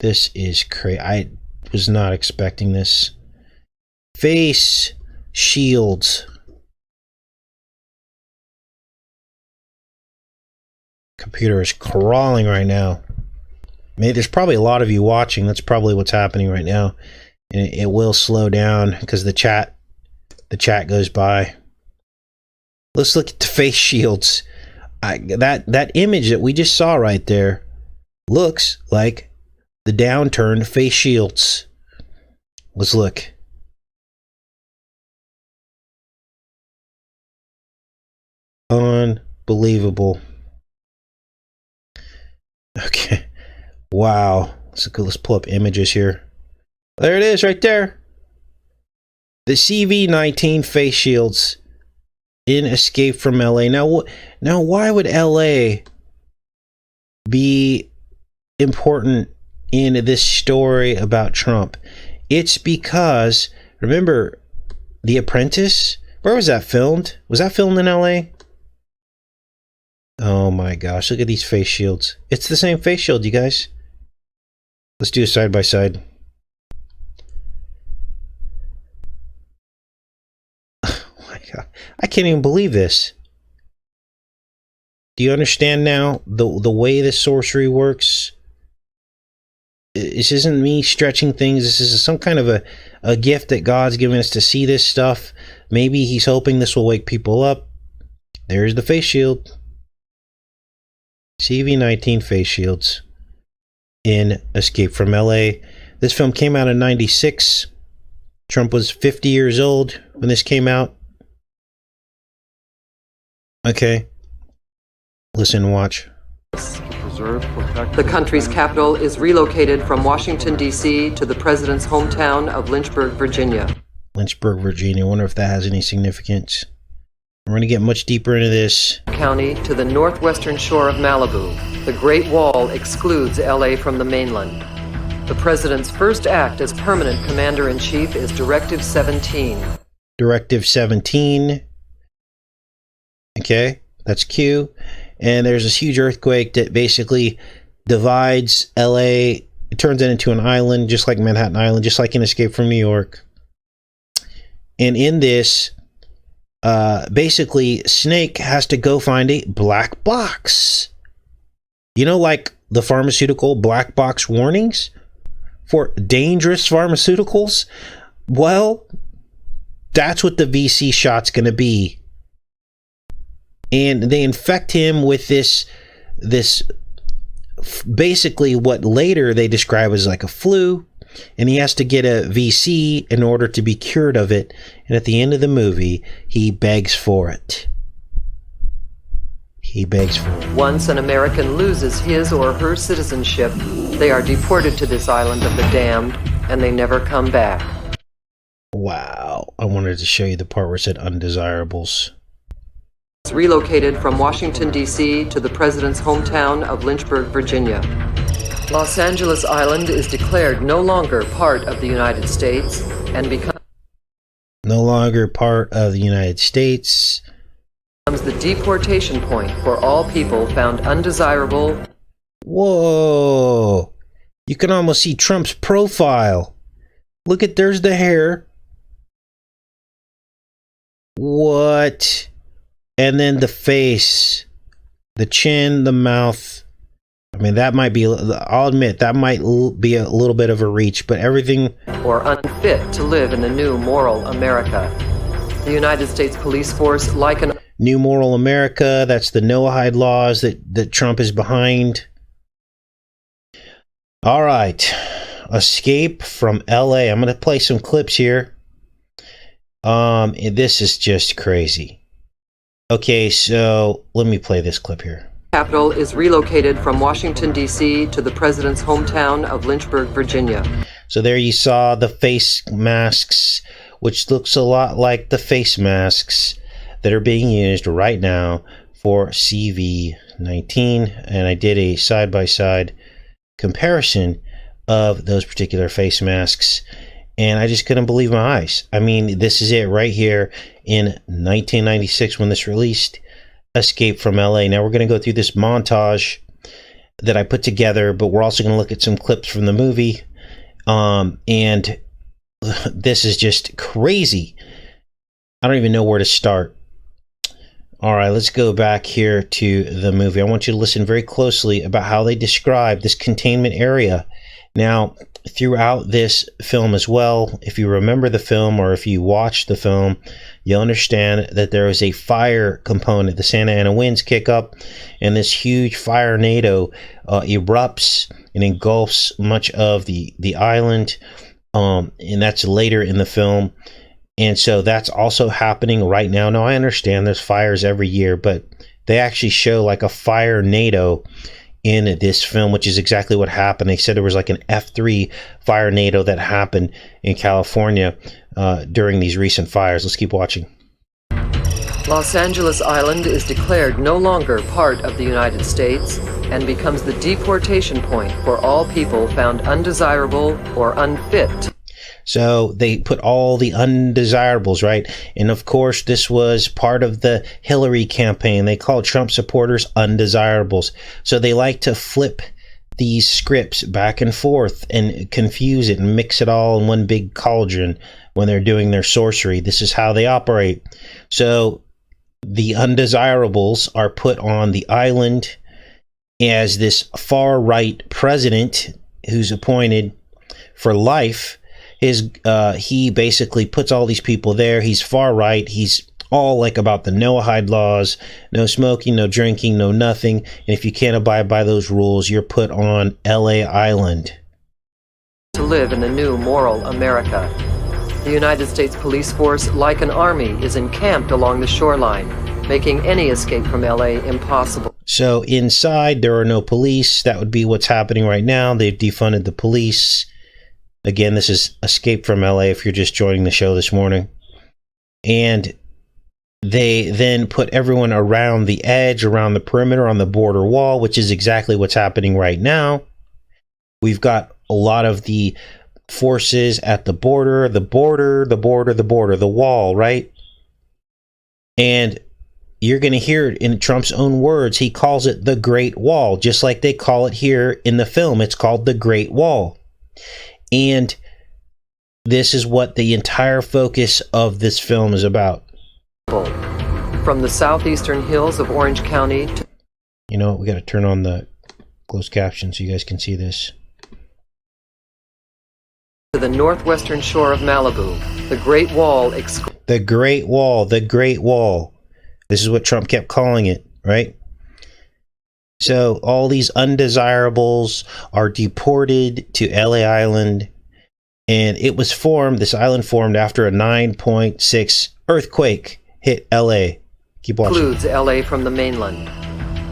This is crazy. I was not expecting this. Face shields. Computer is crawling right now. Maybe there's probably a lot of you watching. That's probably what's happening right now. And it will slow down because the chat goes by. Let's look at the face shields. That image that we just saw right there looks like the downturned face shields. Let's look. Unbelievable. Okay. Wow. Let's pull up images here. There it is right there. The CV-19 face shields in Escape from LA. Now why would LA be important in this story about Trump? It's because, remember, The Apprentice? Where was that filmed? Was that filmed in LA? Oh my gosh, look at these face shields. It's the same face shield, you guys. Let's do a side by side. Oh my God. I can't even believe this. Do you understand now the way this sorcery works? This isn't me stretching things. This is some kind of a gift that God's given us to see this stuff. Maybe he's hoping this will wake people up. There's the face shield. CV-19 face shields in Escape from LA. This film came out in '96. Trump was 50 years old when this came out. Okay. Listen and watch. The country's capital is relocated from Washington, D.C. to the president's hometown of Lynchburg, Virginia. Lynchburg, Virginia. I wonder if that has any significance. We're going to get much deeper into this. County to the northwestern shore of Malibu. The Great Wall excludes LA from the mainland. The president's first act as permanent commander-in-chief is Directive 17. Directive 17. Okay, that's Q. And there's this huge earthquake that basically divides LA. It turns it into an island, just like Manhattan Island, just like in Escape from New York. And in this, basically, Snake has to go find a black box. You know, like the pharmaceutical black box warnings for dangerous pharmaceuticals? Well, that's what the VC shot's going to be. And they infect him with this basically what later they describe as like a flu. and he has to get a VC in order to be cured of it. And at the end of the movie, he begs for it. He begs for it. Once an American loses his or her citizenship, they are deported to this island of the damned, and they never come back. Wow. I wanted to show you the part where it said undesirables. It's relocated from Washington, D.C. to the president's hometown of Lynchburg, Virginia. Los Angeles Island is declared no longer part of the United States and becomes No longer part of the United States. The deportation point for all people found undesirable. Whoa. You can almost see Trump's profile. Look at, there's the hair. What? And then the face, the chin, the mouth. I mean, that might be, I'll admit, that might be a little bit of a reach, but everything. Or unfit to live in the new moral America. The United States police force, like an New Moral America, that's the Noahide laws that Trump is behind. All right. Escape from LA. I'm going to play some clips here. This is just crazy. Okay, so let me play this clip here. Capital is relocated from Washington, D.C. to the president's hometown of Lynchburg, Virginia. So there you saw the face masks, which looks a lot like the face masks that are being used right now for CV-19. And I did a side-by-side comparison of those particular face masks, and I just couldn't believe my eyes. I mean, this is it right here in 1996 when this released, Escape from LA. Now we're going to go through this montage that I put together, but we're also going to look at some clips from the movie. And this is just crazy. I don't even know where to start. All right, let's go back here to the movie. I want you to listen very closely about how they describe this containment area. Now, throughout this film as well, if you remember the film or if you watch the film, you'll understand that there is a fire component. The Santa Ana winds kick up, and this huge fire tornado erupts and engulfs much of the island, and that's later in the film. And so that's also happening right now. Now, I understand there's fires every year, but they actually show like a fire tornado in this film, which is exactly what happened. They said there was like an F3 fire tornado that happened in California during these recent fires. Let's keep watching. Los Angeles Island is declared no longer part of the United States and becomes the deportation point for all people found undesirable or unfit. So they put all the undesirables, right? And of course, this was part of the Hillary campaign. They called Trump supporters undesirables. So they like to flip these scripts back and forth and confuse it and mix it all in one big cauldron when they're doing their sorcery. This is how they operate. So the undesirables are put on the island as this far right president who's appointed for life. He basically puts all these people there. He's far right. He's all like about the Noahide laws, no smoking, no drinking, no nothing. And if you can't abide by those rules, you're put on LA Island. To live in the new moral America. The United States police force, like an army, is encamped along the shoreline, making any escape from LA impossible. So inside, there are no police. That would be what's happening right now. They've defunded the police. Again, this is Escape from LA if you're just joining the show this morning. And they then put everyone around the edge, around the perimeter, on the border wall, which is exactly what's happening right now. We've got a lot of the forces at the border, the wall, right? And you're going to hear it in Trump's own words. He calls it the Great Wall, just like they call it here in the film. It's called the Great Wall. And this is what the entire focus of this film is about. From the southeastern hills of Orange County to... You know, we got to turn on the closed caption so you guys can see this. To the northwestern shore of Malibu, the Great Wall... The Great Wall, the Great Wall. This is what Trump kept calling it, right? So all these undesirables are deported to LA Island, And it was formed, this island formed after a 9.6 earthquake hit LA. Keep watching. Includes LA from the mainland.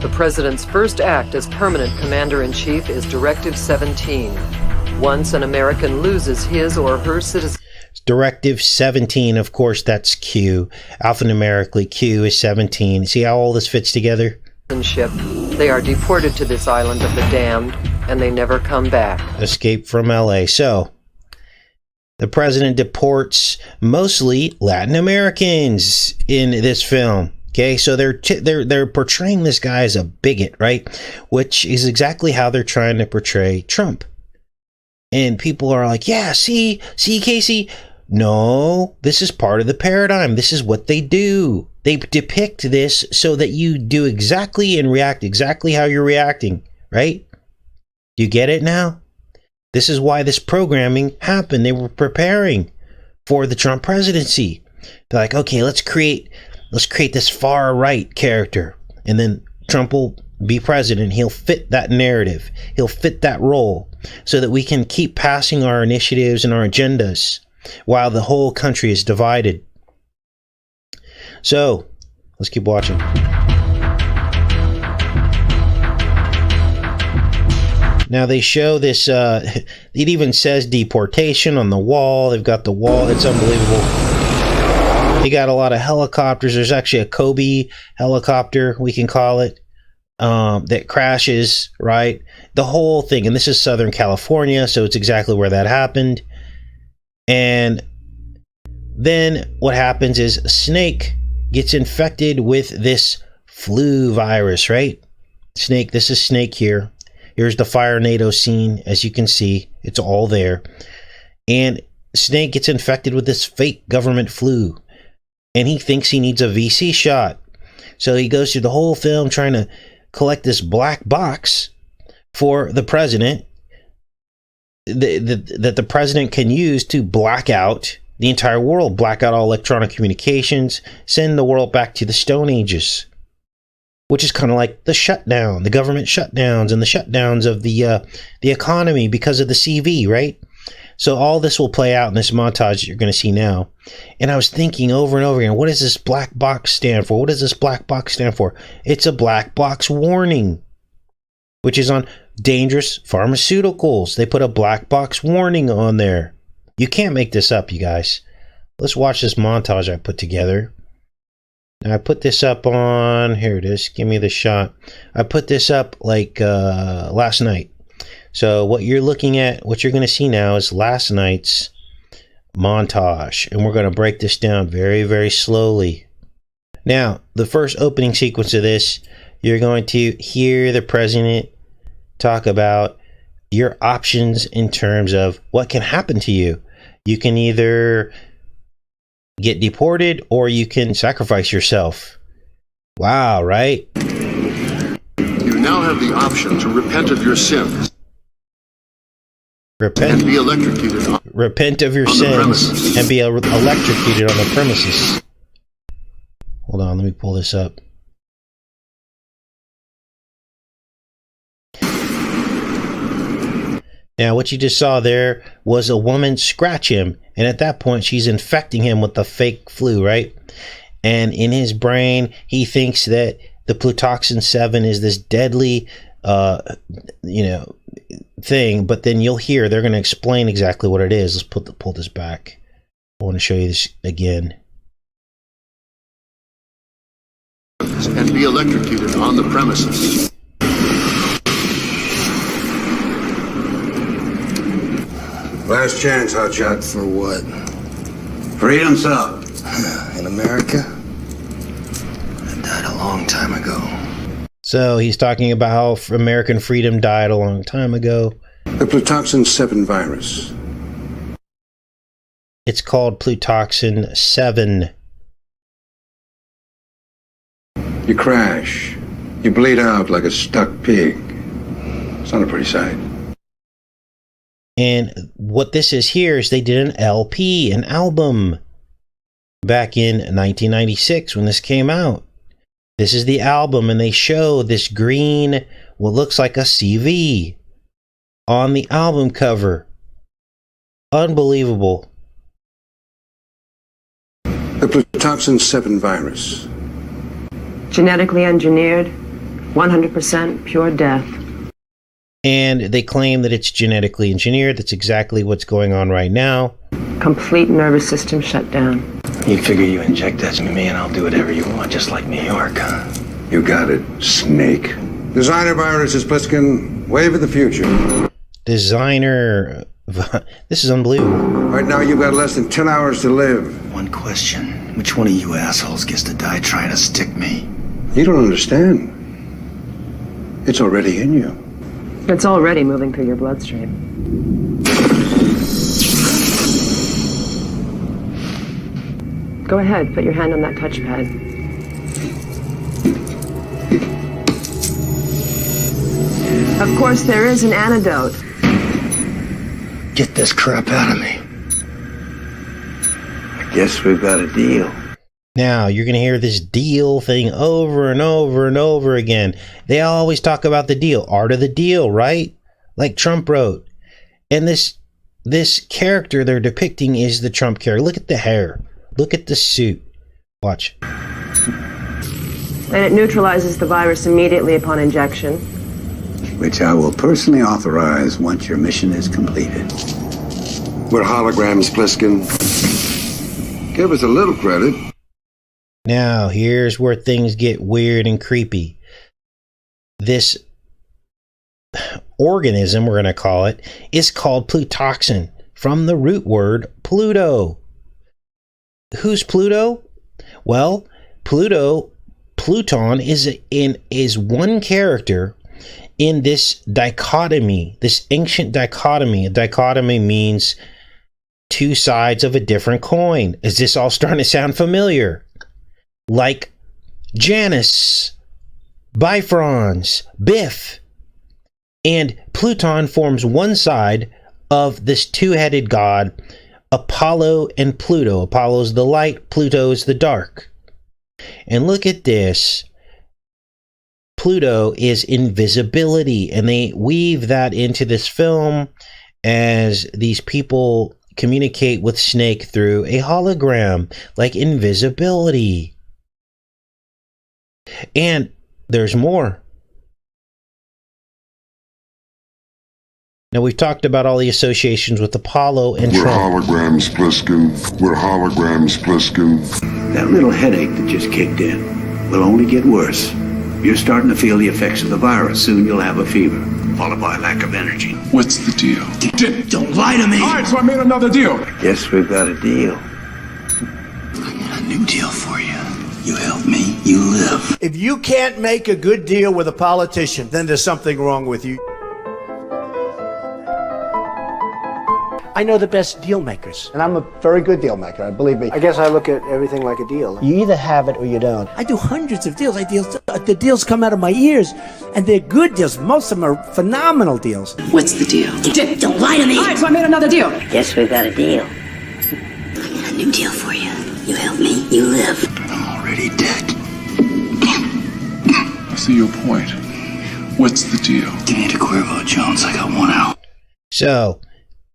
The president's first act as permanent commander-in-chief is Directive 17. Once an American loses his or her citizenship. Directive 17, of course, that's Q. Alphanumerically, Q is 17. See how all this fits together? They are deported to this island of the damned, and they never come back. Escape from LA. So, the president deports mostly Latin Americans in this film. Okay, so they're portraying this guy as a bigot, right? Which is exactly how they're trying to portray Trump. And people are like, yeah, see, Casey? No, this is part of the paradigm. This is what they do. They depict this so that you do exactly and react exactly how you're reacting, right? Do you get it now? This is why this programming happened. They were preparing for the Trump presidency. They're like, okay, let's create this far right character, and then Trump will be president. He'll fit that narrative. He'll fit that role so that we can keep passing our initiatives and our agendas while the whole country is divided. So, let's keep watching. Now they show this, it even says deportation on the wall. They've got the wall. It's unbelievable. They got a lot of helicopters. There's actually a Kobe helicopter, we can call it, that crashes, right? The whole thing. And this is Southern California, so it's exactly where that happened. And then what happens is a snake gets infected with this flu virus, right? Snake, this is Snake here. Here's the Fire NATO scene. As you can see, it's all there. And Snake gets infected with this fake government flu. And he thinks he needs a VC shot. So he goes through the whole film trying to collect this black box for the president that the president can use to black out the entire world, black out all electronic communications, send the world back to the Stone Ages, which is kind of like the shutdown, the government shutdowns and the shutdowns of the economy because of the CV, right? So all this will play out in this montage that you're going to see now. And I was thinking over and over again, what does this black box stand for? What does this black box stand for? It's a black box warning, which is on dangerous pharmaceuticals. They put a black box warning on there. You can't make this up, you guys. Let's watch this montage I put together. Now I put this up on, here it is, give me the shot. I put this up like last night. So what you're looking at, what you're going to see now is last night's montage. And we're going to break this down very, very slowly. Now, the first opening sequence of this, you're going to hear the president talk about your options in terms of what can happen to you. You can either get deported or you can sacrifice yourself. Wow, right? You now have the option to repent of your sins. Repent, and be electrocuted repent of your sins and be electrocuted on the premises. Hold on, let me pull this up. Now, what you just saw there was a woman scratch him, and at that point, she's infecting him with the fake flu, right? And in his brain, he thinks that the Plutoxin 7 is this deadly, thing. But then you'll hear they're going to explain exactly what it is. Let's pull this back. I want to show you this again. And be electrocuted on the premises. Last chance, hotshot. For what? Freedom's up. In America? I died a long time ago. So he's talking about how American freedom died a long time ago. The Plutoxin 7 virus. It's called Plutoxin 7. You crash. You bleed out like a stuck pig. It's not a pretty sight. And what this is here is they did an LP, an album, back in 1996 when this came out. This is the album, and they show this green, what looks like a CV on the album cover. Unbelievable. The Plutoxin 7 virus. Genetically engineered, 100% pure death. And they claim that it's genetically engineered. That's exactly what's going on right now. Complete nervous system shut down. You figure you inject that into me and I'll do whatever you want, just like New York, huh? You got it, Snake. Designer viruses, Pliskin. Wave of the future. Designer. This is unbelievable. Right now, you've got less than 10 hours to live. One question. Which one of you assholes gets to die trying to stick me? You don't understand. It's already in you. It's already moving through your bloodstream. Go ahead, put your hand on that touchpad. Of course, there is an antidote. Get this crap out of me. I guess we've got a deal. Now, you're going to hear this deal thing over and over and over again. They always talk about the deal. Art of the deal, right? Like Trump wrote. And this character they're depicting is the Trump character. Look at the hair. Look at the suit. Watch. And it neutralizes the virus immediately upon injection. Which I will personally authorize once your mission is completed. We're holograms, Pliskin. Give us a little credit. Now, here's where things get weird and creepy. This organism, we're going to call it, is called Plutoxin, from the root word Pluto. Who's Pluto? Well, Pluton is one character in this dichotomy, this ancient dichotomy. A dichotomy means two sides of a different coin. Is this all starting to sound familiar? Like Janus, Bifrons, Biff. And Pluton forms one side of this two-headed god, Apollo and Pluto. Apollo is the light, Pluto is the dark. And look at this. Pluto is invisibility, and they weave that into this film as these people communicate with Snake through a hologram, like invisibility. And there's more. Now, we've talked about all the associations with Apollo and We're Trump. holograms, Pliskin. We're holograms, Pliskin. That little headache that just kicked in will only get worse. You're starting to feel the effects of the virus. Soon you'll have a fever, followed by lack of energy. What's the deal? Don't lie to me! All right, so I made another deal. Guess we've got a deal. I got a new deal for you. You help me, you live. If you can't make a good deal with a politician, then there's something wrong with you. I know the best deal makers. And I'm a very good deal maker, believe me. I guess I look at everything like a deal. You either have it or you don't. I do hundreds of deals. The deals come out of my ears, and they're good deals. Most of them are phenomenal deals. What's the deal? Don't lie to me! All right, so I made another deal. Guess we've got a deal. I got a new deal for you. You help me, you live. I'm already dead. I see your point. What's the deal? Give me to Cuervo, Jones. I got 1 hour. So,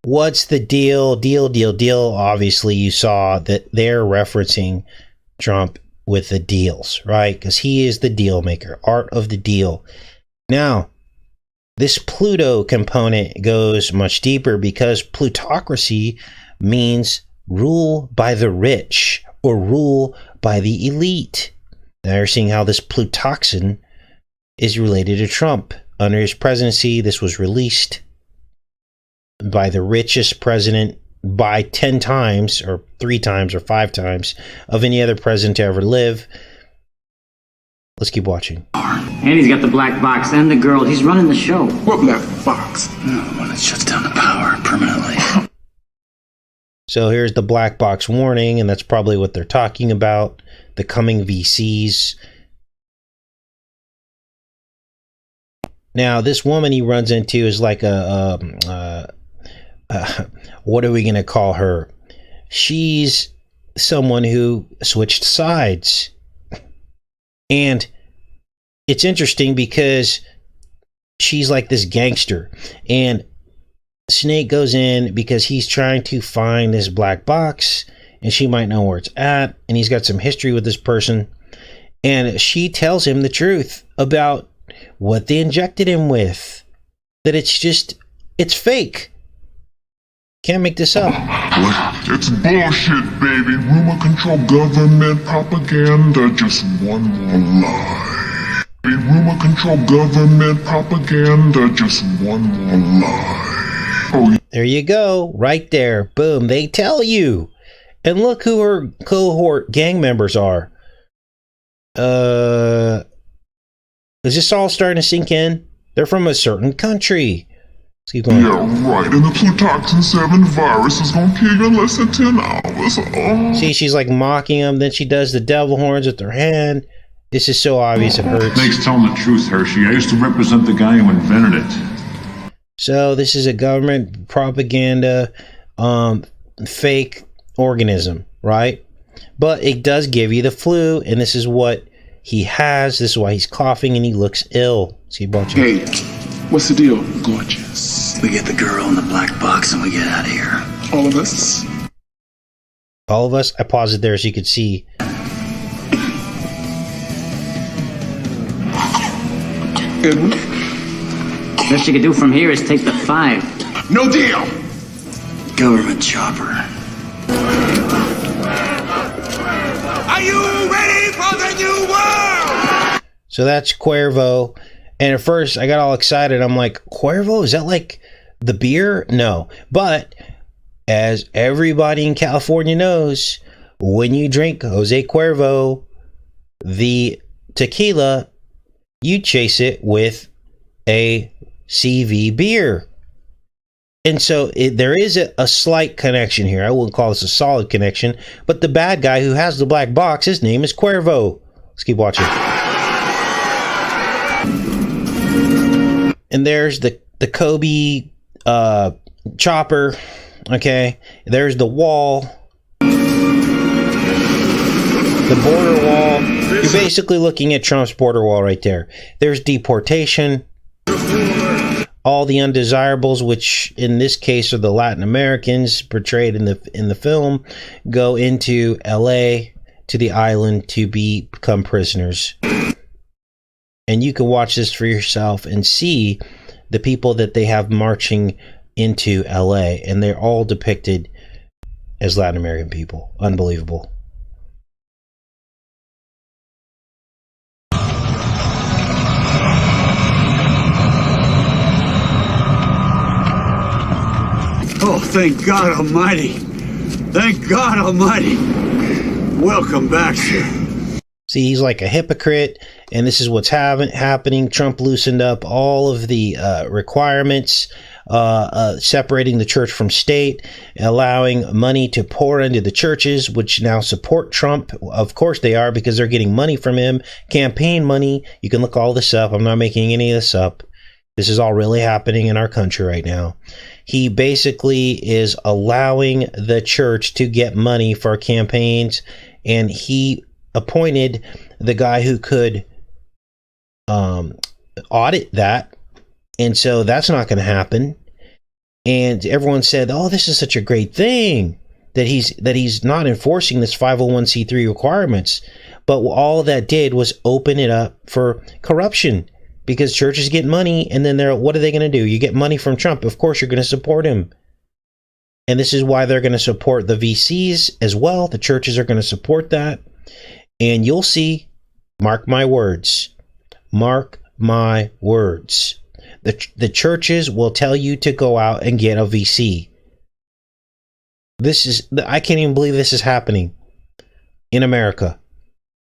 what's the deal? Deal. Obviously, you saw that they're referencing Trump with the deals, right? Because he is the deal maker, art of the deal. Now, this Pluto component goes much deeper because plutocracy means rule by the rich or rule by the elite. Now you're seeing how this Plutoxin is related to Trump. Under his presidency, this was released by the richest president by 10 times or 3 times or 5 times of any other president to ever live. Let's keep watching. And he's got the black box and the girl. He's running the show. What black box? No, the one that shuts down the power permanently. So here's the black box warning, and that's probably what they're talking about. The coming VCs. Now, this woman he runs into is like what are we going to call her? She's someone who switched sides. And it's interesting because she's like this gangster. And Snake goes in because he's trying to find this black box, and she might know where it's at, and he's got some history with this person, and she tells him the truth about what they injected him with, that it's fake. Can't make this up. What? It's bullshit, baby. Rumor control government propaganda. Just one more lie. Rumor control government propaganda. Just one more lie. Oh, there you go. Right there. Boom. They tell you. And look who her cohort gang members are. Is this all starting to sink in? They're from a certain country. Let's keep going. Yeah, right. And the Plutoxin 7 virus is gonna kill you in less than 10 hours. Oh. See, she's like mocking him. Then she does the devil horns with her hand. This is so obvious it hurts. Snake's telling the truth, Hershey. I used to represent the guy who invented it. So this is a government propaganda fake organism, right? But it does give you the flu, and this is what he has. This is why he's coughing and he looks ill. See, hey, what's the deal, gorgeous? We get the girl in the black box and we get out of here. All of us? All of us? I paused it there so you could see. Edward? Best you could do from here is take the 5. No deal! Government chopper. Are you ready for the new world? So that's Cuervo. And at first I got all excited. I'm like, Cuervo? Is that like the beer? No. But as everybody in California knows, when you drink Jose Cuervo, the tequila, you chase it with a CV beer. And so there is a slight connection here. I wouldn't call this a solid connection, but the bad guy who has the black box, his name is Cuervo. Let's keep watching. And there's the Kobe chopper. Okay, there's the wall, the border wall. You're basically looking at Trump's border wall right there. There's deportation. All the undesirables, which in this case are the Latin Americans portrayed in the film, go into LA to the island to become prisoners. And you can watch this for yourself and see the people that they have marching into LA, and they're all depicted as Latin American people. Unbelievable. Oh, thank God Almighty. Thank God Almighty. Welcome back, sir. See, he's like a hypocrite, and this is what's happening. Trump loosened up all of the requirements, separating the church from state, allowing money to pour into the churches, which now support Trump. Of course they are, because they're getting money from him, campaign money. You can look all this up. I'm not making any of this up. This is all really happening in our country right now. He basically is allowing the church to get money for campaigns, and he appointed the guy who could audit that, and so that's not going to happen. And everyone said, "Oh, this is such a great thing that he's not enforcing this 501c3 requirements." But all that did was open it up for corruption, because churches get money, and then what are they going to do? You get money from Trump, of course you're going to support him. And this is why they're going to support the VCs as well. The churches are going to support that. And you'll see, mark my words, mark my words, the churches will tell you to go out and get a VC. I can't even believe this is happening in America.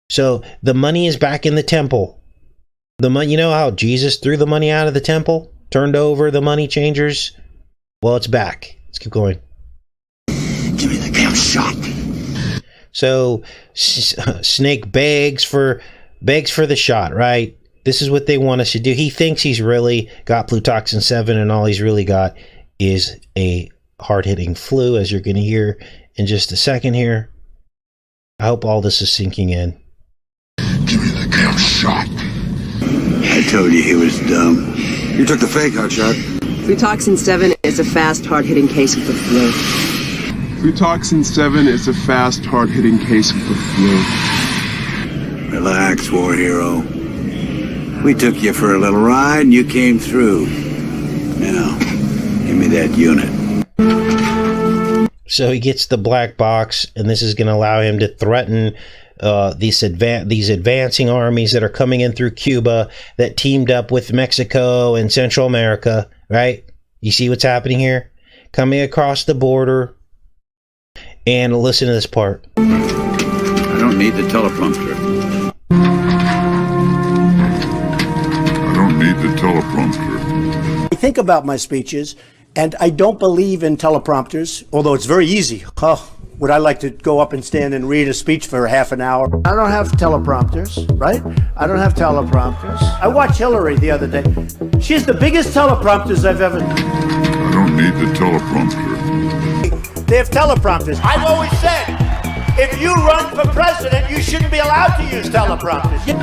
So the money is back in the temple. The money, you know how Jesus threw the money out of the temple, turned over the money changers? Well, it's back. Let's keep going. Give me the damn shot. So Snake begs for the shot, right? This is what they want us to do. He thinks he's really got Plutoxin 7, and all he's really got is a hard-hitting flu, as you're going to hear in just a second here. I hope all this is sinking in. Give me the damn shot. I told you he was dumb. You took the fake hotshot. Flutoxin 7 is a fast, hard-hitting case of the flu. Flutoxin 7 is a fast, hard-hitting case of the flu. Relax, war hero. We took you for a little ride and you came through. Now, give me that unit. So he gets the black box, and this is going to allow him to threaten these advancing armies that are coming in through Cuba that teamed up with Mexico and Central America, right? You see what's happening here? Coming across the border. And listen to this part. I don't need the teleprompter. I don't need the teleprompter. I think about my speeches, and I don't believe in teleprompters, although it's very easy. Oh, would I like to go up and stand and read a speech for half an hour? I don't have teleprompters, right? I don't have teleprompters. I watched Hillary the other day. She's the biggest teleprompters I've ever... I don't need the teleprompter. They have teleprompters. I've always said, if you run for president, you shouldn't be allowed to use teleprompters. I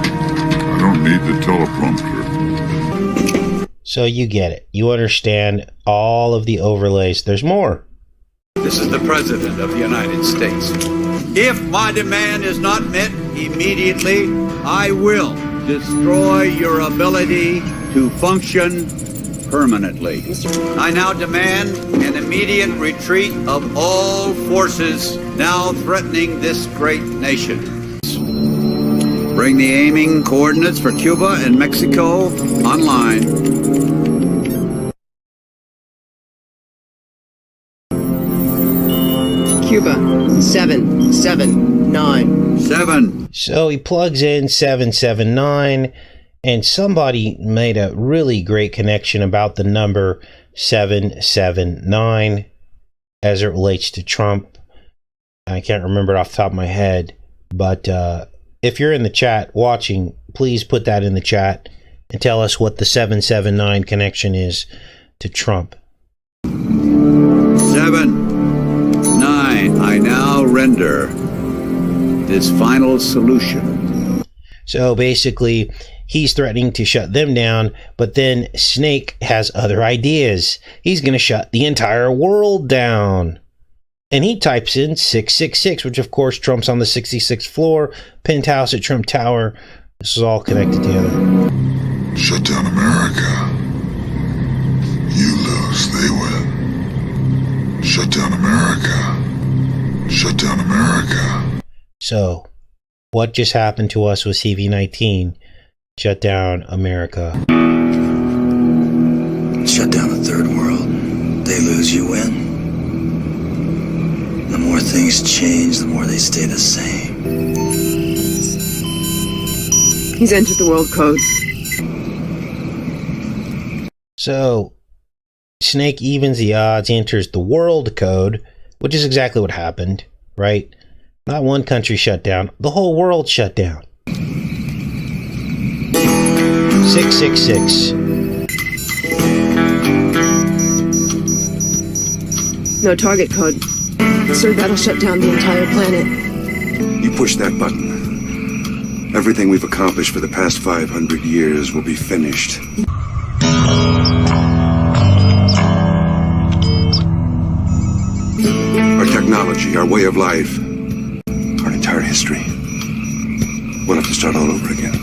don't need the teleprompter. So you get it. You understand all of the overlays. There's more. This is the President of the United States. If my demand is not met immediately, I will destroy your ability to function permanently. I now demand an immediate retreat of all forces now threatening this great nation. Bring the aiming coordinates for Cuba and Mexico online. Cuba, 779. 7. So he plugs in 779, and somebody made a really great connection about the number 779 as it relates to Trump. I can't remember it off the top of my head, but if you're in the chat watching, please put that in the chat and tell us what the 779 connection is to Trump. 7, 9. I now render this final solution. So basically, he's threatening to shut them down, but then Snake has other ideas. He's going to shut the entire world down. And he types in 666, which of course Trump's on the 66th floor, penthouse at Trump Tower. This is all connected together. Shut down America. You lose, they win. Shut down America. Shut down America. So, what just happened to us with CV-19? Shut down America. Shut down the third world. They lose, you win. The more things change, the more they stay the same. He's entered the world code. So, Snake evens the odds, enters the world code, which is exactly what happened, right? Not one country shut down, the whole world shut down. 666. No target code. Sir, that'll shut down the entire planet. You push that button. Everything we've accomplished for the past 500 years will be finished. Our technology, our way of life, our entire history. We'll have to start all over again.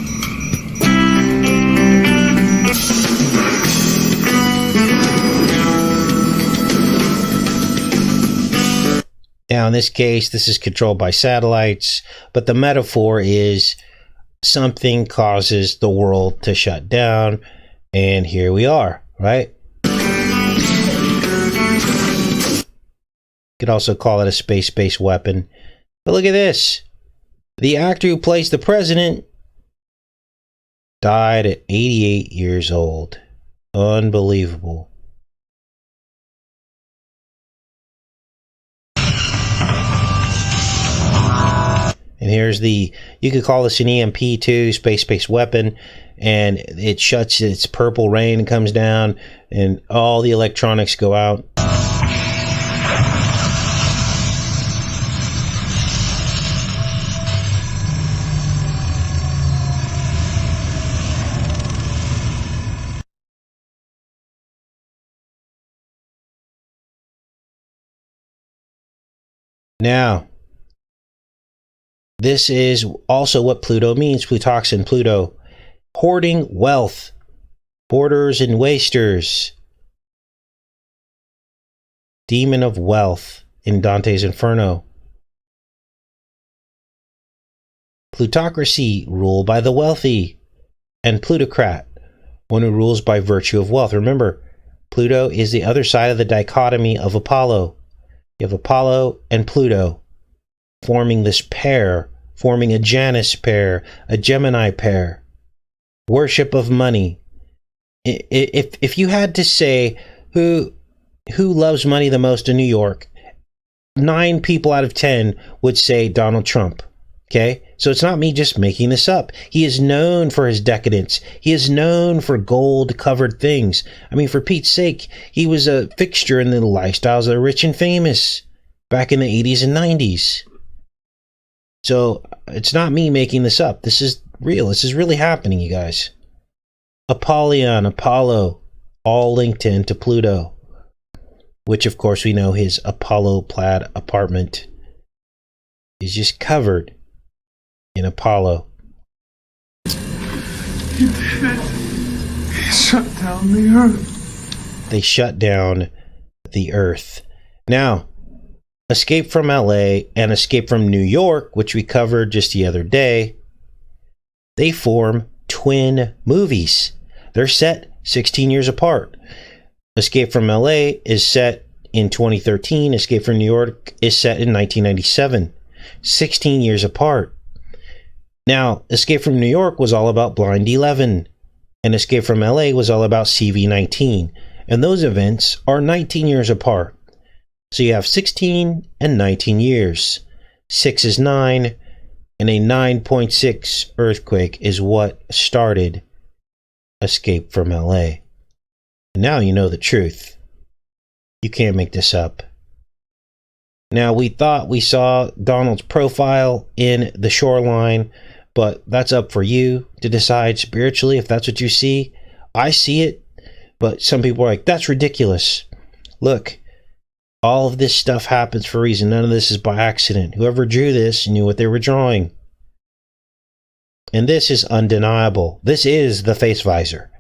Now, in this case, this is controlled by satellites, but the metaphor is something causes the world to shut down, and here we are, right? You could also call it a space-based weapon. But look at this. The actor who plays the president died at 88 years old. Unbelievable. And here's the, you could call this an EMP-2, space-based weapon, and it shuts, its purple rain comes down, and all the electronics go out. Now, this is also what Pluto means, Plutoxin, Pluto. Hoarding wealth, hoarders and wasters. Demon of wealth in Dante's Inferno. Plutocracy, rule by the wealthy. And plutocrat, one who rules by virtue of wealth. Remember, Pluto is the other side of the dichotomy of Apollo. You have Apollo and Pluto forming this pair, forming a Janus pair, a Gemini pair. Worship of money. If you had to say who loves money the most in New York, 9 people out of 10 would say Donald Trump. Okay? So it's not me just making this up. He is known for his decadence. He is known for gold-covered things. I mean, for Pete's sake, he was a fixture in the lifestyles of the rich and famous back in the 80s and 90s. So it's not me making this up. This is real. This is really happening, you guys. Apollyon, Apollo, all linked into Pluto, which of course we know his Apollo plaid apartment is just covered in Apollo. He did it. He shut down the Earth. They shut down the Earth. Now, Escape from LA and Escape from New York, which we covered just the other day, they form twin movies. They're set 16 years apart. Escape from LA is set in 2013. Escape from New York is set in 1997. 16 years apart. Now, Escape from New York was all about Blind 11, and Escape from LA was all about CV-19, and those events are 19 years apart. So you have 16 and 19 years. 6 is 9, and a 9.6 earthquake is what started Escape from LA. And now you know the truth. You can't make this up. Now, we thought we saw Donald's profile in The Shoreline, but that's up for you to decide spiritually if that's what you see. I see it, but some people are like, that's ridiculous. Look, all of this stuff happens for a reason. None of this is by accident. Whoever drew this knew what they were drawing. And this is undeniable. This is the face visor.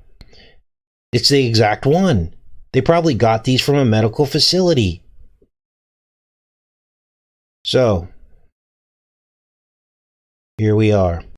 It's the exact one. They probably got these from a medical facility. So, here we are.